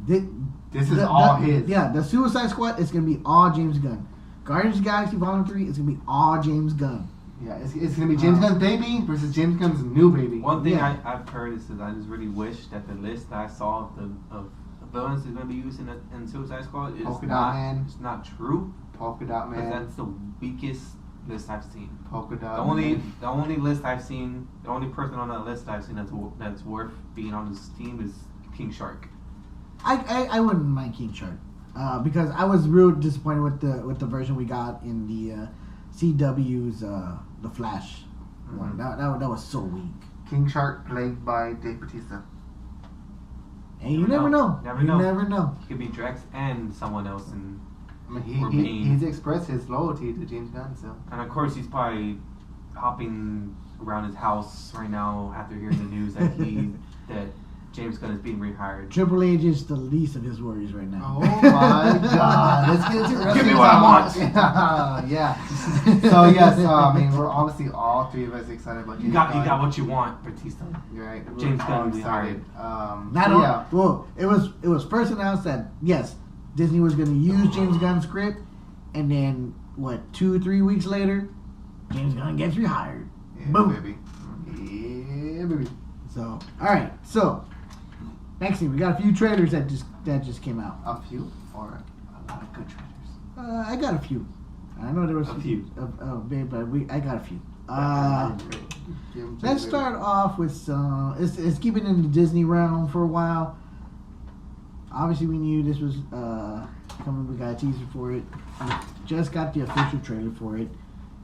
This is all his. Yeah, the Suicide Squad is gonna be all James Gunn. Guardians of the Galaxy Volume 3 is gonna be all James Gunn. Yeah, it's gonna be James Gunn's baby versus James Gunn's new baby. One thing I've heard is that I just really wish that the list that I saw of villains that's gonna be used in Suicide Squad is it's not true. Polka Dot Man. That's the weakest list I've seen. Polka Dot. The only list I've seen, the only person on that list I've seen that's worth being on this team is King Shark. I wouldn't mind King Shark because I was real disappointed with the version we got in the CW's The Flash one. That was so weak. King Shark played by Dave Bautista. And you never know. Never know. He could be Drax and someone else. And I mean, he's expressed his loyalty to James Gunn, so. And of course, he's probably hopping around his house right now after hearing the news that that James Gunn is being rehired. Triple H is the least of his worries right now. Oh my God! Let's get into wrestling. Give me what I want. Yeah. So yes, I mean, we're obviously all three of us excited about. You got what you want, Batista. You're right. James Gunn excited. Well, it was first announced that yes, Disney was going to use James Gunn's script, and then 2-3 weeks later, James Gunn gets rehired. Yeah, Boom. Baby. Yeah, baby. So all right, so. Next thing, we got a few trailers that just came out. A few or a lot of good trailers? I got a few. I know there was a few. I got a few. Let's start off with some. It's keeping in the Disney realm for a while. Obviously, we knew this was coming. We got a teaser for it. We just got the official trailer for it.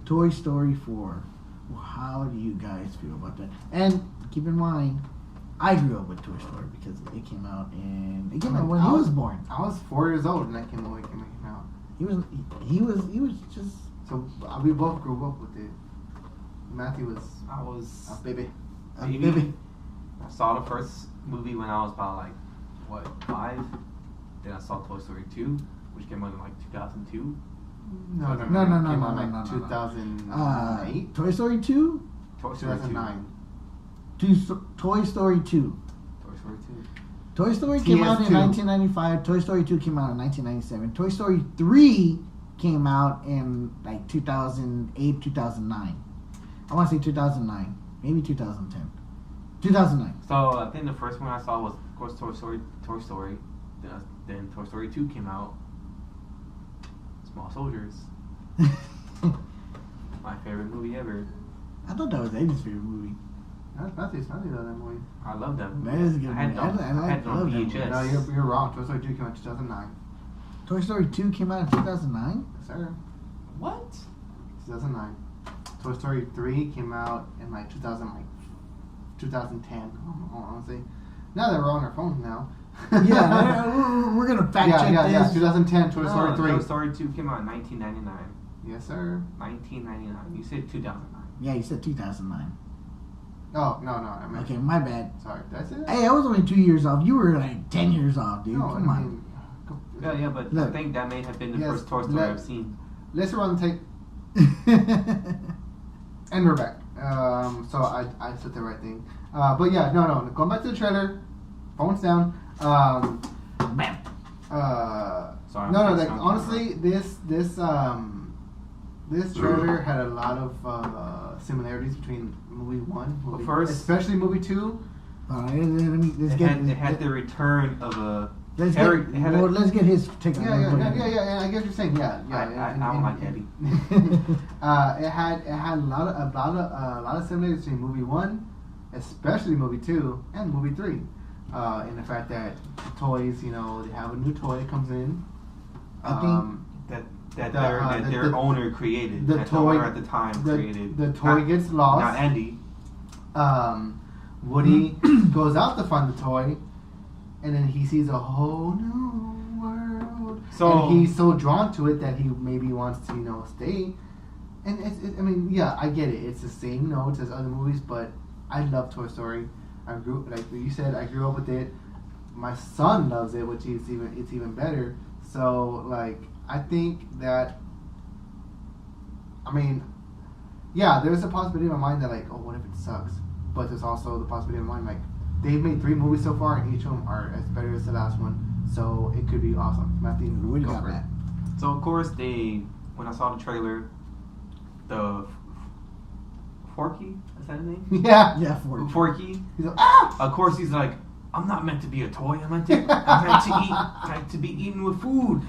Toy Story 4. Well, how do you guys feel about that? And keep in mind, I grew up with Toy Story because it came out when he was born. I was 4 years old when that came out. He was just. So we both grew up with it. Matthew was. I was a baby. I saw the first movie when I was about 5. Then I saw Toy Story 2, which came out in 2002. No. Came out 2008. Toy Story 2. Toy Story 2009. Toy Story 2. Toy Story 2. Toy Story came out in 1995. Toy Story 2 came out in 1997. Toy Story 3 came out in 2008, 2009. I want to say 2009, maybe 2010. 2009. So I think the first one I saw was, of course, Toy Story. Then Toy Story 2 came out. Small Soldiers. My favorite movie ever. I thought that was Eddie's favorite movie. That's Matthew's funny though, that movie. I love that movie. That is a good I had it on VHS. No, you're wrong. Toy Story 2 came out in 2009. Toy Story 2 came out in 2009? Yes, sir. What? 2009. Toy Story 3 came out in 2010, honestly. Now that we're on our phones now. Yeah, we're going to fact check this. Yeah, 2010, Toy Story 3. Toy Story 2 came out in 1999. Yes, sir. 1999. You said 2009. Yeah, you said 2009. Oh, no. I meant okay, my bad. Sorry, that's it? Hey, I was only 2 years off. You were 10 years off, dude. No, Come on. Yeah, but look, I think that may have been the first Toy Story I've seen. Let's run the tape. And we're back. So I said the right thing. But yeah, no. Going back to the trailer. Phones down. Bam. Sorry. No. Honestly, this trailer had a lot of similarities between movie 1, especially movie 2. It had the return of a. Let's get his take on it. Yeah. I get what you're saying. Yeah. I don't like Eddie. It had a lot of similarities between movie 1, especially movie 2, and movie 3. In the fact that the toys, they have a new toy that comes in. I think that their owner created. The toy at the time created. The toy gets lost. Not Andy. Woody goes out to find the toy, and then he sees a whole new world. And he's so drawn to it that he maybe wants to, stay. And I get it. It's the same notes as other movies, but I love Toy Story. Like you said, I grew up with it. My son loves it, which is even better. So I think that I mean, yeah, there's a possibility in my mind that like, oh, what if it sucks? But there's also the possibility in my mind like, they've made 3 movies so far, and each of them are as better as the last one. So it could be awesome. Matthew, what do you got, Matt? So of course when I saw the trailer, the Forky, is that his name? Yeah, Forky. He's like, ah! Of course, he's like, I'm not meant to be a toy. I'm meant to be eaten with food.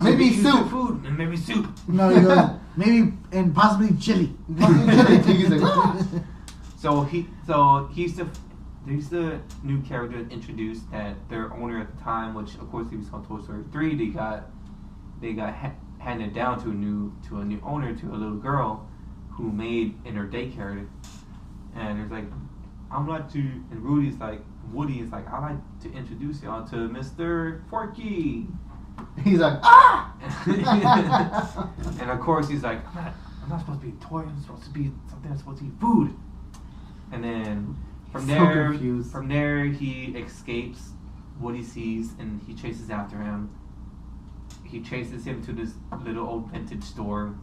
Maybe soup. Food and maybe soup. No, he goes, maybe and possibly chili. He's like, ah! So he's the new character introduced that their owner at the time, which of course he was on Toy Story 3, they got handed down to a new owner, to a little girl who made in her daycare, and it's like, Woody is like, I'd like to introduce y'all to Mr. Forky. He's like, ah! And of course he's like, I'm not supposed to be a toy. I'm supposed to be something that's supposed to be food. And then from there he escapes what he sees, and he chases after him. He chases him to this little old vintage store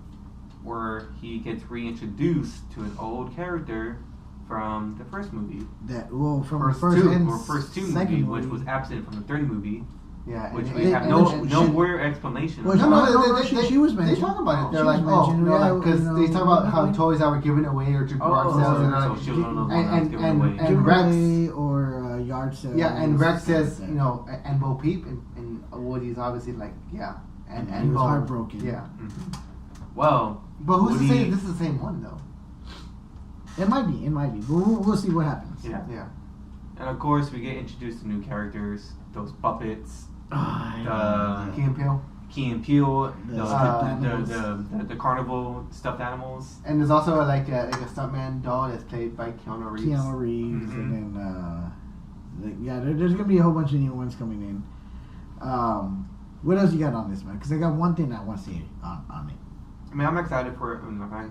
where he gets reintroduced to an old character from the first movie. From the first two movie, which was absent from the third movie. Yeah, which we have no weird explanation. Well, she was mentioned. They talk about it. They're like, because they talk about how toys that were given away or to garage sales, and Rex or yard sales. Yeah, and Rex says, and Bo Peep, and Woody's obviously like, yeah, and he was heartbroken. Yeah. Mm-hmm. Well, but who's to say this is the same one though? It might be. But we'll see what happens. Yeah. And of course, we get introduced to new characters, those puppets. Key and Peele, the carnival stuffed animals, and there's also like a stuntman doll that's played by Keanu Reeves. Mm-hmm. And then there's gonna be a whole bunch of new ones coming in. What else you got on this, man? Because I got one thing I want to see on it. I mean, I'm excited for it.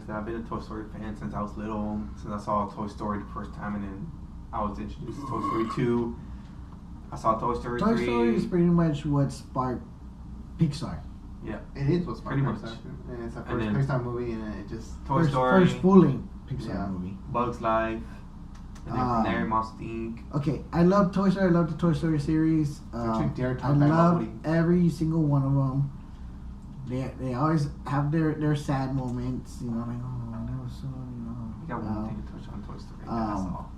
I've been a Toy Story fan since I was little. Since I saw Toy Story the first time, and then I was introduced to Toy Story 2. I saw Toy Story 3. Toy Story is pretty much what sparked Pixar. Yeah. It is what sparked Pixar. And it's the first Pixar movie, and it just... Toy Story. First full-length Pixar movie. Bugs Life. And then from there, Monster Inc. Okay, I love Toy Story. I love the Toy Story series. I love every single one of them. They always have their sad moments. Like, oh, that was so... I got one thing to touch on Toy Story. That's all.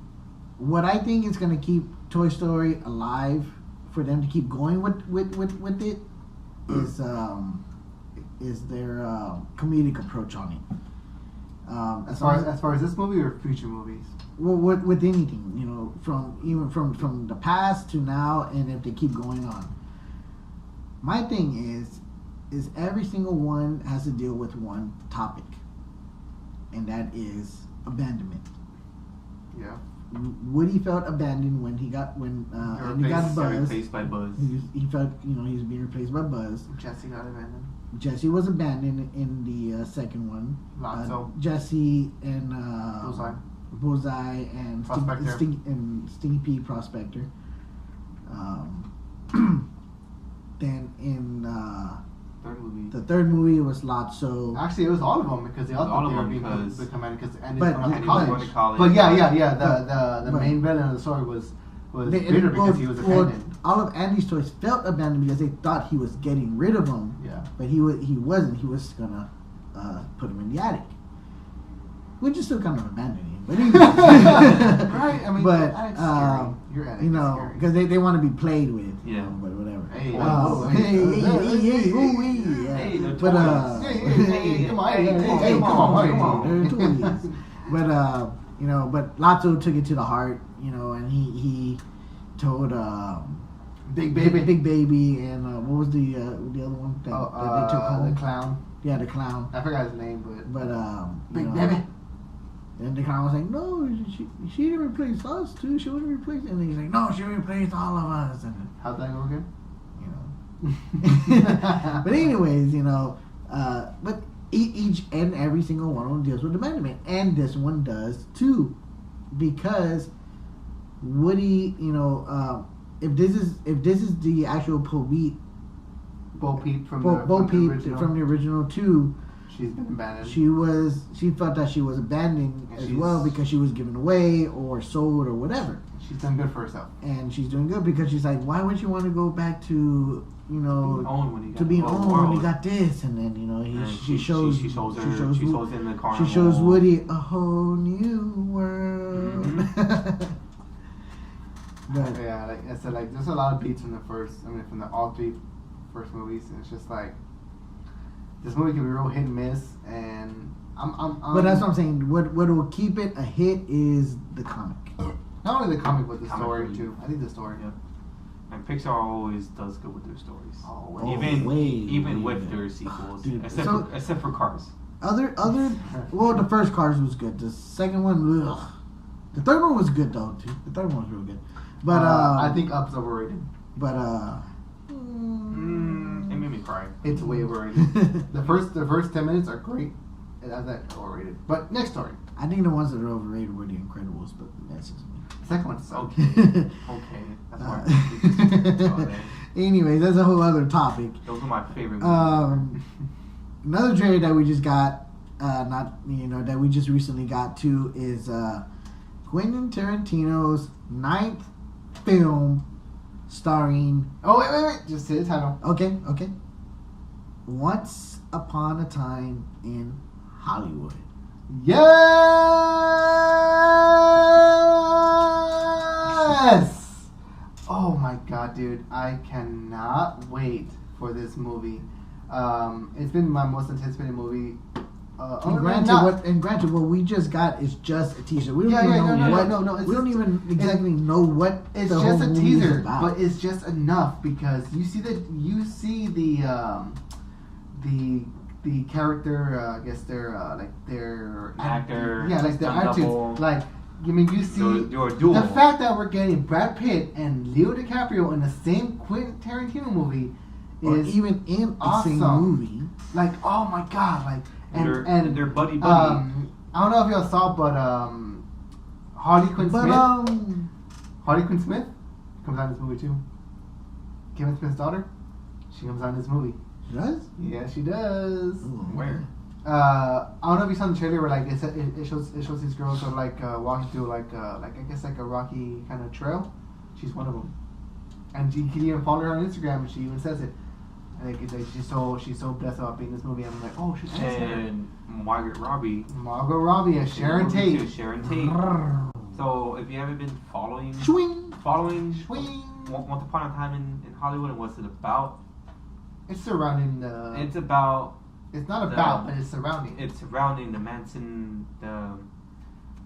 What I think is going to keep Toy Story alive, for them to keep going with it, is their comedic approach on it. As far as this movie or future movies? Well, with anything, from the past to now, and if they keep going on. My thing is every single one has to deal with one topic, and that is abandonment. Yeah. Woody felt abandoned when he got Buzz. Replaced by Buzz. He felt he was being replaced by Buzz. Jesse got abandoned. Jesse was abandoned in the second one. Lotso. Jesse and Bullseye and Stinky Pete Prospector. Then in the third movie was Lotso. Actually, it was all of them because they all thought they were becoming because Andy's going to college. But yeah. The main villain of the story was bitter because he was abandoned. All of Andy's toys felt abandoned because they thought he was getting rid of them. Yeah. But he wasn't. He was gonna put them in the attic, which is still kind of abandoning. But anyway. Right. I mean, but your attic because they want to be played with. Yeah. But whatever. Hey, But but Lotso took it to the heart, and he told Big Baby, and what was the other one that they took home? The clown. Yeah, the clown. I forgot his name, but Big Baby. And the clown was like, no, she didn't replace us too. She wouldn't replace. And then he's like, no, she replaced all of us. And how'd that go again? But anyways, but each and every single one of them deals with abandonment, and this one does too, because Woody, if this is the actual Bo Peep from the original 2, She's been abandoned. She felt that she was abandoned as well because she was given away or sold or whatever. She's done good for herself. And she's doing good because she's like, why would you want to go back to, you know, being owned when you got this? And then, you know, she shows Woody a whole new world. Mm-hmm. Yeah, like I said, like there's a lot of beats from the all three first movies, and it's just like this movie can be real hit and miss, and but that's what I'm saying. What will keep it a hit is the comic. Not only the comic, but the story too. I think the story. Yeah. And Pixar always does good with their stories. Even with their sequels, dude, except for Cars. Well, the first Cars was good. The second one, ugh. The third one was good though too. The third one was real good. But I think Up's overrated. But it made me cry. It's way overrated. the first 10 minutes are great. And that's overrated. But next story. I think the ones that are overrated were The Incredibles, but that's just me. The second one's okay. That's why. Anyways, that's a whole other topic. Those are my favorite movies. Another trailer that we just got, that we just recently got to is Quentin Tarantino's 9th film starring... Oh, wait. Just say the title. Okay. Once Upon a Time in Hollywood. Yes! Oh my god, dude. I cannot wait for this movie. It's been my most anticipated movie. Granted, what we just got is just a teaser. We don't we don't even exactly know what it's the just whole a teaser, but it's just enough because you see the character. I guess they're like their actor. Yeah, like their actors. Like you see the fact that we're getting Brad Pitt and Leo DiCaprio in the same Quentin Tarantino movie is even in awesome. The same movie. Like, oh my god, like. And they're buddy. I don't know if y'all saw, but Harley Quinn Smith comes out in this movie too. Kevin Smith's daughter, she comes out in this movie. She does? Yeah, she does. Ooh, where? I don't know if you saw the trailer where like it shows these girls are like walking through like I guess like a rocky kind of trail. She's one of them, and you can even follow her on Instagram, and she even says it. Like she's so blessed about being in this movie. I'm like, oh, she's and Margot Robbie as Sharon Tate. So if you haven't been following Once Upon a Time in Hollywood and what's it about? It's surrounding It's about. It's not about, but it's surrounding. It's surrounding the Manson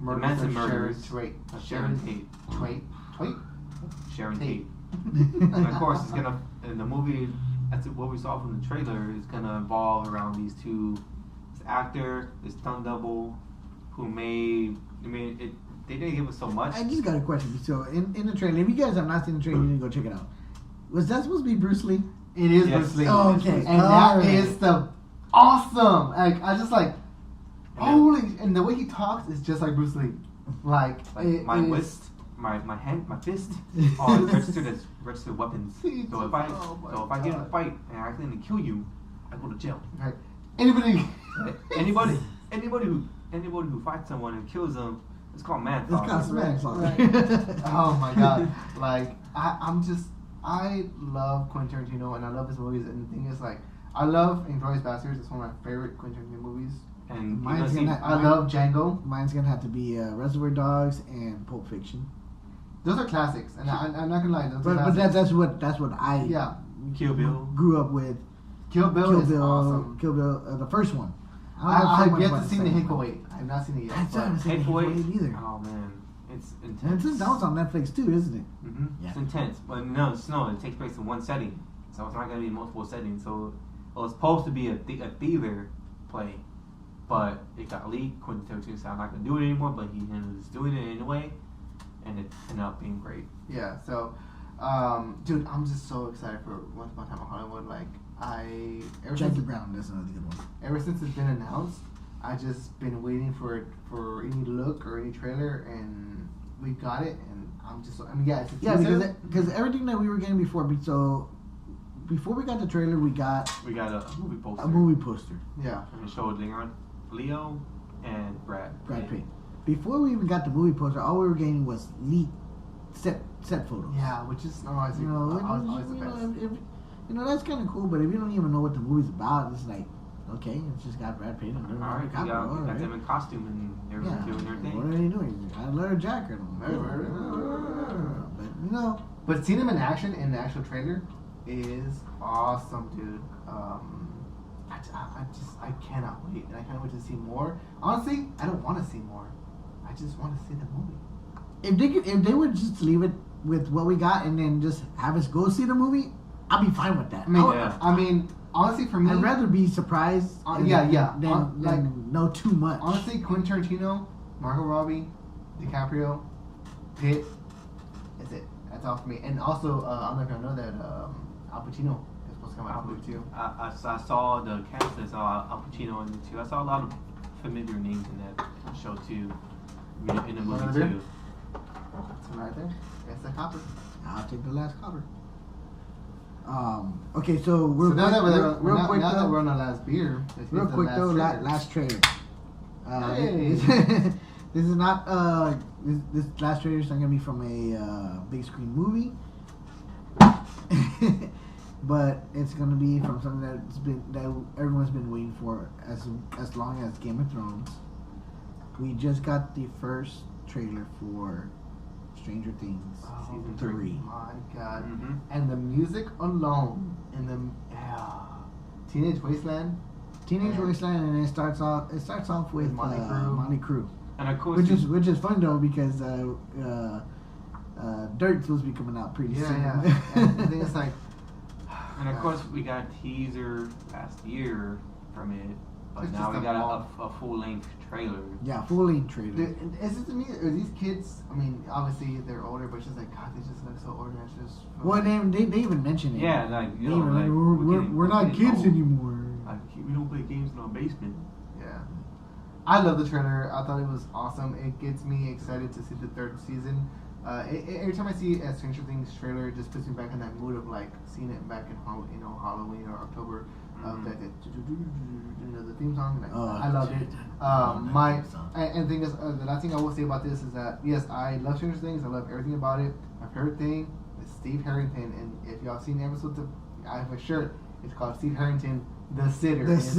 murders. Sharon Tate. Sharon Tate. And of course, it's gonna in the movie. That's what we saw from the trailer is gonna evolve around these two, this actor, this stunt double, they didn't give us so much. I just got a question. So in the trailer, if you guys have not seen the trailer, you need to go check it out. Was that supposed to be Bruce Lee? It is Bruce Lee. Oh, okay. And that is the awesome. Like I just like holy, and the way he talks is just like Bruce Lee. Like my wrist. My hand, my fist, all registered as registered weapons. So if I get in a fight and I accidentally kill you, I go to jail. Right. Anybody who fights someone and kills them, it's called manslaughter. It's called manslaughter. Right. Oh my god! Like I love Quentin Tarantino and I love his movies. And the thing is, like, I love Inglourious Basterds. It's one of my favorite Quentin Tarantino movies. And I love Django. Mine's gonna have to be Reservoir Dogs and Pulp Fiction. Those are classics, and I'm not gonna lie. But that's what I Kill Bill grew up with. Kill Bill is awesome. Kill Bill, the first one. I've yet to see the Hateful Eight. I've not seen it yet. I haven't seen Hateful Eight either. Oh man, it's intense. That was on Netflix too, isn't it? Mm-hmm. Yeah. It's intense, but no, it takes place in one setting, so it's not gonna be multiple settings. So it was supposed to be a theater play, but it got leaked. Quentin Tarantino said I'm not gonna do it anymore, but he ended up doing it anyway. And it ended up being great. Yeah, so, dude, I'm just so excited for Once Upon a Time in Hollywood. Like, Jackie Brown, that's another good one. Ever since it's been announced, I just been waiting for any look or any trailer, and we got it, and I'm just, it's a teaser. Because everything that we were getting before, so before we got the trailer, we got a movie poster. A movie poster. Yeah. And it showed Leo and Brad Pitt. Before we even got the movie poster, all we were getting was leaked set photos. Yeah, which is always the best. That's kind of cool. But if you don't even know what the movie's about, it's like, okay, it's just got Brad Pitt and Leonardo DiCaprio. Got them in costume and they're doing their thing. What are they doing? I leather jacket on. But But seeing him in action in the actual trailer is awesome, dude. I cannot wait, and I can't wait to see more. Honestly, I don't want to see more. I just want to see the movie. If they would just leave it with what we got and then just have us go see the movie, I'll be fine with that. I mean, honestly, for me, I'd rather be surprised. Than know too much. Honestly, Quentin Tarantino, Margot Robbie, DiCaprio, Pitt. That's it. That's all for me. And also, I don't know if y'all know that Al Pacino is supposed to come out with too. I saw the cast. I saw Al Pacino in it too. I saw a lot of familiar names in that show too. In the movie too. That's right there. That's the copper. I'll take the last copper. Okay, so real now quick, that we're on our last beer. Real quick though, last trailer. Hey. This is not this last trailer is not gonna be from a big screen movie, but it's gonna be from something that everyone's been waiting for as long as Game of Thrones. We just got the first trailer for Stranger Things season 3. My God! Mm-hmm. And the music alone, and the Teenage Wasteland. And it starts off with Monty Crew. And of course, which is fun though because Dirt's supposed to be coming out pretty soon. Yeah. And I think it's like. And of course, we got a teaser last year from it, but now we got a full-length trailer. Yeah, full-length trailer. Dude, is it to me? Are these kids? I mean, obviously they're older, but it's just like God, they just look so older. It's just. Well, they even mention it. Yeah, like we're not kids anymore. We don't play games in our basement. Yeah. I love the trailer. I thought it was awesome. It gets me excited to see the third season. Every time I see a Stranger Things trailer, it just puts me back in that mood of like seeing it back in Halloween or October. The theme song. I loved it. And thing is, the last thing I will say about this is that yes, I love Stranger Things. I love everything about it. My favorite thing is Steve Harrington, and if y'all seen the episodes I have a shirt. It's called Steve Harrington, The Sitter. It's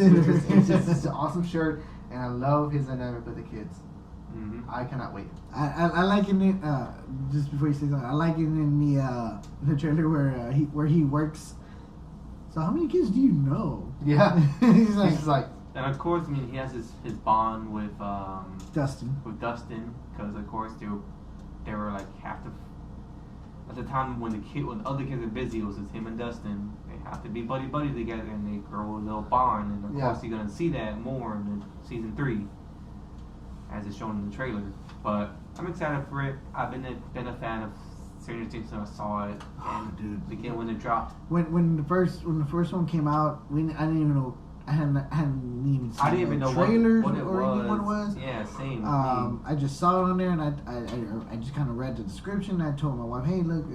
just an awesome shirt, and I love his dynamic with the kids. Mm-hmm. I cannot wait. I like it in just before you say something. I like it in the trailer where he works. So how many kids do you know? Yeah, he's like. And of course, I mean, he has his bond with Dustin. With Dustin, because of course they were like half the. At the time when the other kids are busy, it was just him and Dustin. They have to be buddy together, and they grow a little bond. And of course, you're gonna see that more in season 3, as it's shown in the trailer. But I'm excited for it. I've been a fan of Stranger Things since I saw it. And dude, again when it dropped. When the first one came out, I didn't even know. I hadn't even seen the trailers what it was. Yeah, same. I just saw it on there, and I just kind of read the description. I told my wife, "Hey, look,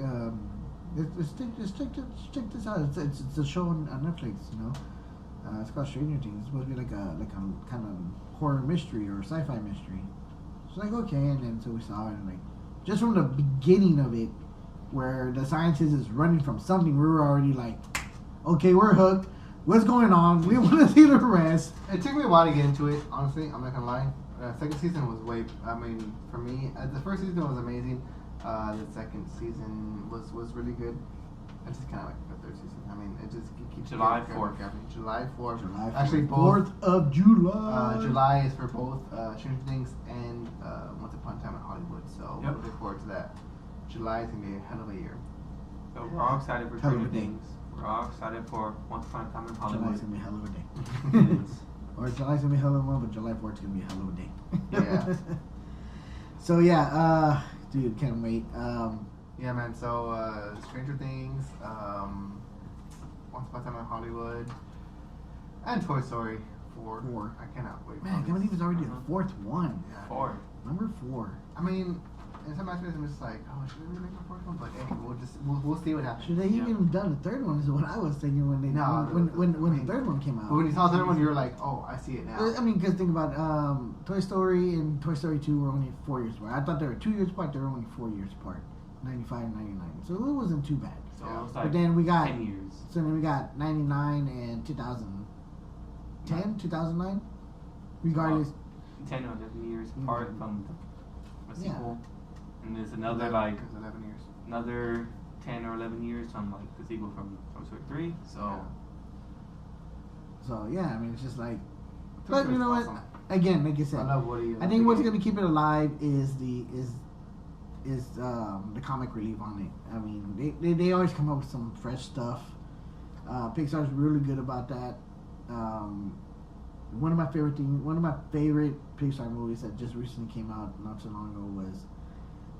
check this out. It's a show on Netflix. It's called Stranger Things. It's supposed to be like a kind of horror mystery or sci-fi mystery." She's like, "Okay," and then so we saw it, and like just from the beginning of it, where the scientist is running from something, we were already like, "Okay, we're hooked. What's going on? We want to see the rest." It took me a while to get into it, honestly. I'm not gonna lie. Second season was for me, the first season was amazing. The second season was really good. I just kind of like the third season. I mean, it just keeps July 4th. July 4th. Actually, 4th of July. July is for both Stranger Things and Once Upon a Time in Hollywood. So we'll look forward to that. July is gonna be a hell of a year. So we're all excited for Stranger Things. We're all excited for Once Upon a Time in Hollywood. July's gonna be a hell of a day. It is. Or July's gonna be a hell of a month, but July 4th is gonna be a hell of a day. Yeah. So yeah, dude, can't wait. Yeah, man. So Stranger Things, Once Upon a Time in Hollywood, and Toy Story 4. I cannot wait. Man, I can't believe it's already the 4th one. Yeah. 4. Number 4. I mean, in some aspects, I'm just like, oh, should they make a fourth one? But hey, we'll see what happens. Should they even done the third one? Is what I was thinking when the third one came out. But when you saw the third one, you were like, oh, I see it now. I mean, because think about Toy Story and Toy Story 2 were only 4 years apart. I thought they were 2 years apart. They were only 4 years apart, 95 and 99. So it wasn't too bad. So it was like but then we got 10 years. So then we got 99 and 2010, 2009. Regardless, 10 or 11 years apart from the sequel. And there's another 11 years. Another 10 or 11 years from like the sequel from Toy Story 3. So yeah, I mean it's just like, but you know awesome. what? Again, like you said, I love Woody. I think what's gonna keep it alive is the comic relief on it. I mean, they always come up with some fresh stuff. Pixar's really good about that. One of my favorite Pixar movies that just recently came out not so long ago was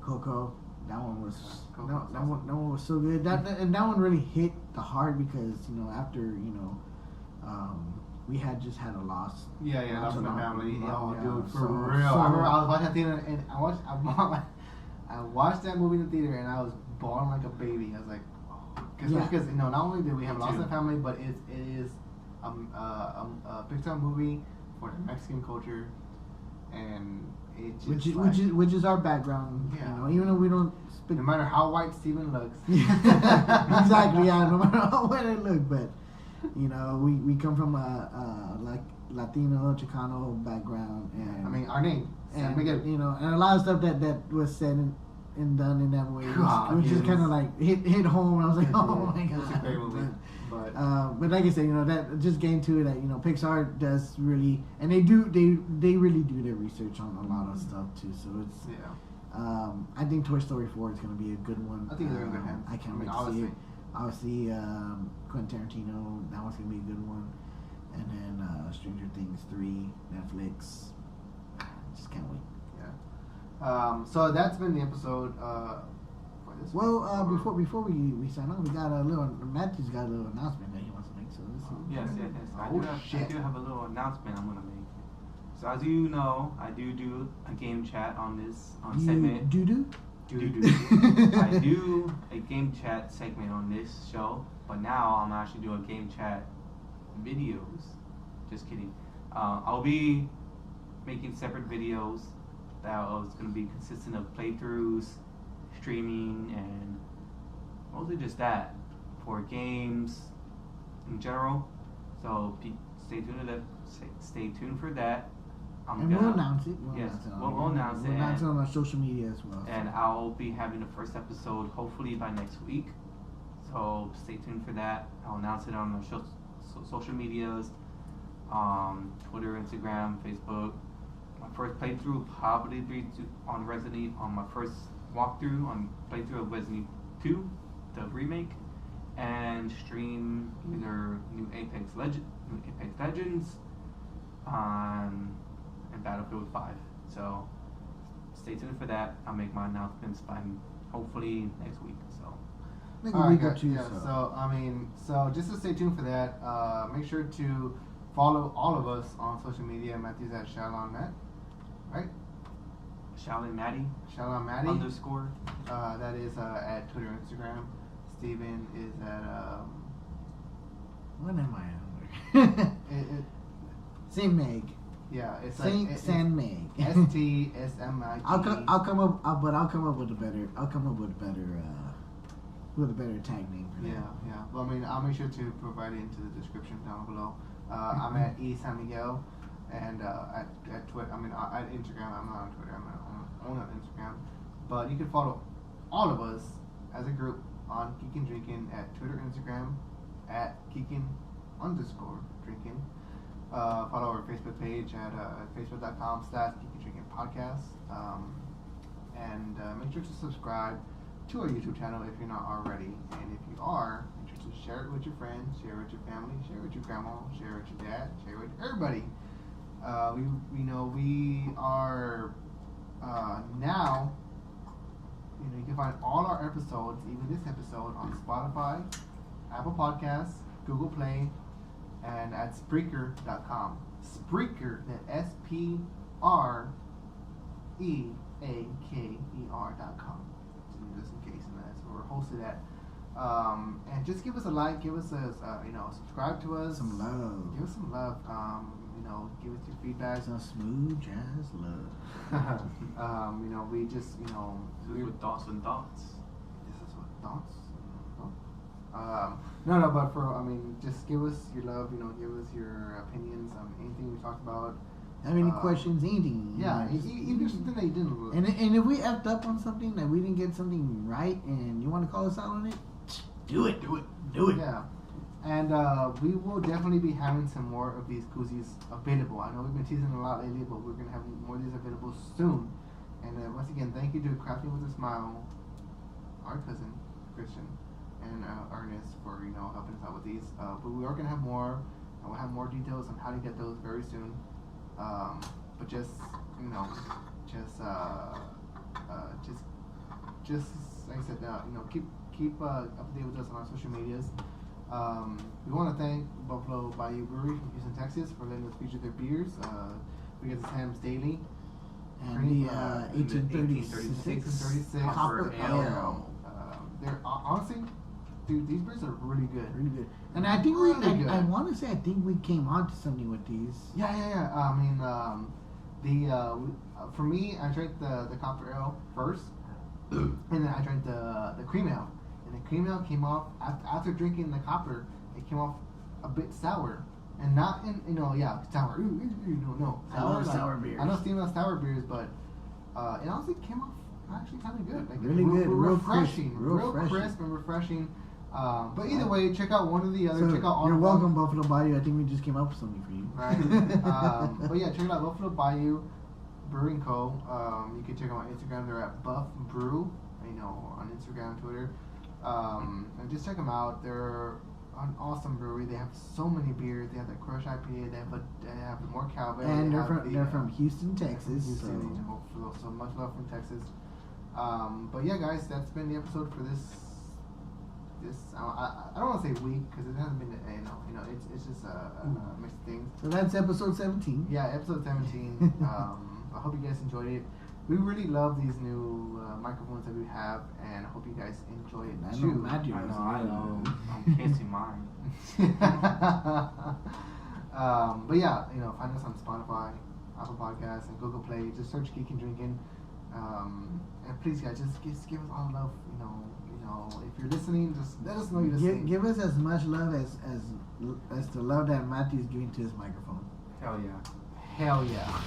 Coco. That one was that one was so good. That one really hit the heart because after we had just had a loss. Yeah, lost my family. Oh, dude, for so, real. So, I remember I was watching that theater and I watched that movie in the theater and I was bawling like a baby. I was like, because not only did we have lost our family, but it is a Pixar movie for the Mexican culture, and it just which is our background. Yeah. Even though we don't speak. No matter how white Steven looks. Exactly. Yeah. No matter how white I look, but we come from a like Latino Chicano background, and I mean our name, and and a lot of stuff that was said and done in that way, which just kind of like hit home. And I was like, oh my god, it's a great movie. But like I said, that just getting to it that Pixar does really, and they really do their research on a lot of stuff too. So it's I think Toy Story 4 is going to be a good one. I think they're in good hands. I can't wait to see it. Obviously, Quentin Tarantino, that one's going to be a good one. And then Stranger Things 3, Netflix. Just can't wait. Yeah. So that's been the episode for this week. Well, before we sign off, Matthew's got a little announcement that he wants to make. So Yes. I do have a little announcement I'm going to make. So as you know, I do a game chat on segment. Do? I do a game chat segment on this show, but now I'm actually doing game chat videos. Just kidding. I'll be making separate videos that is going to be consistent of playthroughs, streaming, and mostly just that for games in general. So stay tuned for that. We'll announce it. We'll announce it. We'll announce it on our social media as well. And I'll be having the first episode hopefully by next week. So stay tuned for that. I'll announce it on our social medias, Twitter, Instagram, Facebook. My first playthrough probably be on my first walkthrough on playthrough of Resident Evil 2, the remake, and stream either new Apex Legends, and Battlefield 5. So stay tuned for that. I'll make my announcements by hopefully next week. So. So just to stay tuned for that, make sure to follow all of us on social media. Matthew's at ShallonMatt, right? ShallonMatty. _ that is at Twitter and Instagram. Steven is at what am I under? Saint Meg. Yeah, it's Saint Meg. STSMIG. I'll come up with a better tag name for that. Yeah. Well, I'll make sure to provide it into the description down below. I'm at San Miguel, and at Twitter. At Instagram. I'm not on Twitter. I'm only on Instagram. But you can follow all of us as a group on Geekin' Drinkin' at Twitter, Instagram, at Geekin _Drinkin'. Follow our Facebook page at facebook.com/GeekyDrinkingPodcast. And make sure to subscribe to our YouTube channel if you're not already. And if you are, make sure to share it with your friends, share it with your family, share it with your grandma, share it with your dad, share it with everybody. We are now, you can find all our episodes, even this episode, on Spotify, Apple Podcasts, Google Play, and at Spreaker.com. Spreaker, that SPREAKER. SPREAKER.com. Just in case, and that's where we're hosted at. And just give us a like, give us a subscribe to us. Some love. Give us some love. Give us your feedback. Some smooth jazz love. We just, with thoughts and thoughts. This is what thoughts. No, but just give us your love. Give us your opinions on anything we talked about. Have any questions? Anything? Yeah, even something that you didn't. And if we effed up on something, that we didn't get something right, and you want to call us out on it, do it. Yeah. And we will definitely be having some more of these koozies available. I know we've been teasing a lot lately, but we're going to have more of these available soon. And once again, thank you to Crafting with a Smile, our cousin, Christian, and Ernest for, helping us out with these. But we are going to have more, and we'll have more details on how to get those very soon. But just like I said, keep up to date with us on our social medias. We want to thank Buffalo Bayou Brewery from Houston, Texas, for letting us feature their beers. We get the Sam's Daily. And the 1836 Copper Ale. They're honestly, dude, these beers are really good. Really good. And I think I want to say, I think we came on to something with these. Yeah. For me, I drank the Copper Ale first, and then I drank the Cream Ale. And the Cream Ale came off, after drinking the Copper, it came off a bit sour. And not sour. No. I love sour beers. I know Steve loves sour beers, but it honestly came off actually kind of good. Like, really good. Real refreshing. Real crisp and refreshing. But either way, check out one or the other. Check out all. You're welcome, Buffalo Bayou. I think we just came up with something for you. Right. But yeah, check out Buffalo Bayou Brewing Co. You can check them out on Instagram. They're at Buff Brew. On Instagram, Twitter. And just check them out. They're an awesome brewery. They have so many beers. They have the Crush IPA. They have more Calvin. And they're from Houston, Texas. So much love from Texas. But yeah, guys, that's been the episode for this. I don't want to say week because it hasn't been. It's just a mixed thing. So that's episode 17. Yeah, episode 17. I hope you guys enjoyed it. We really love these new microphones that we have, and I hope you guys enjoy it too. I know. I'm kissing mine. But yeah, find us on Spotify, Apple Podcasts, and Google Play. Just search Geek and Drinking. And please, guys, just give us all love. If you're listening, just let us know you're listening. Give us as much love as the love that Matthew's giving to his microphone. Hell yeah. Hell yeah.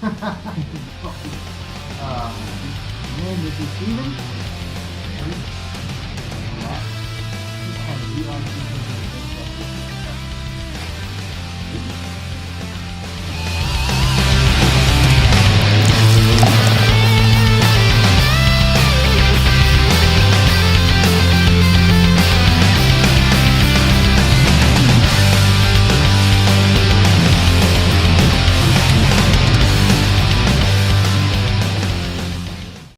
And this is Steven. And we are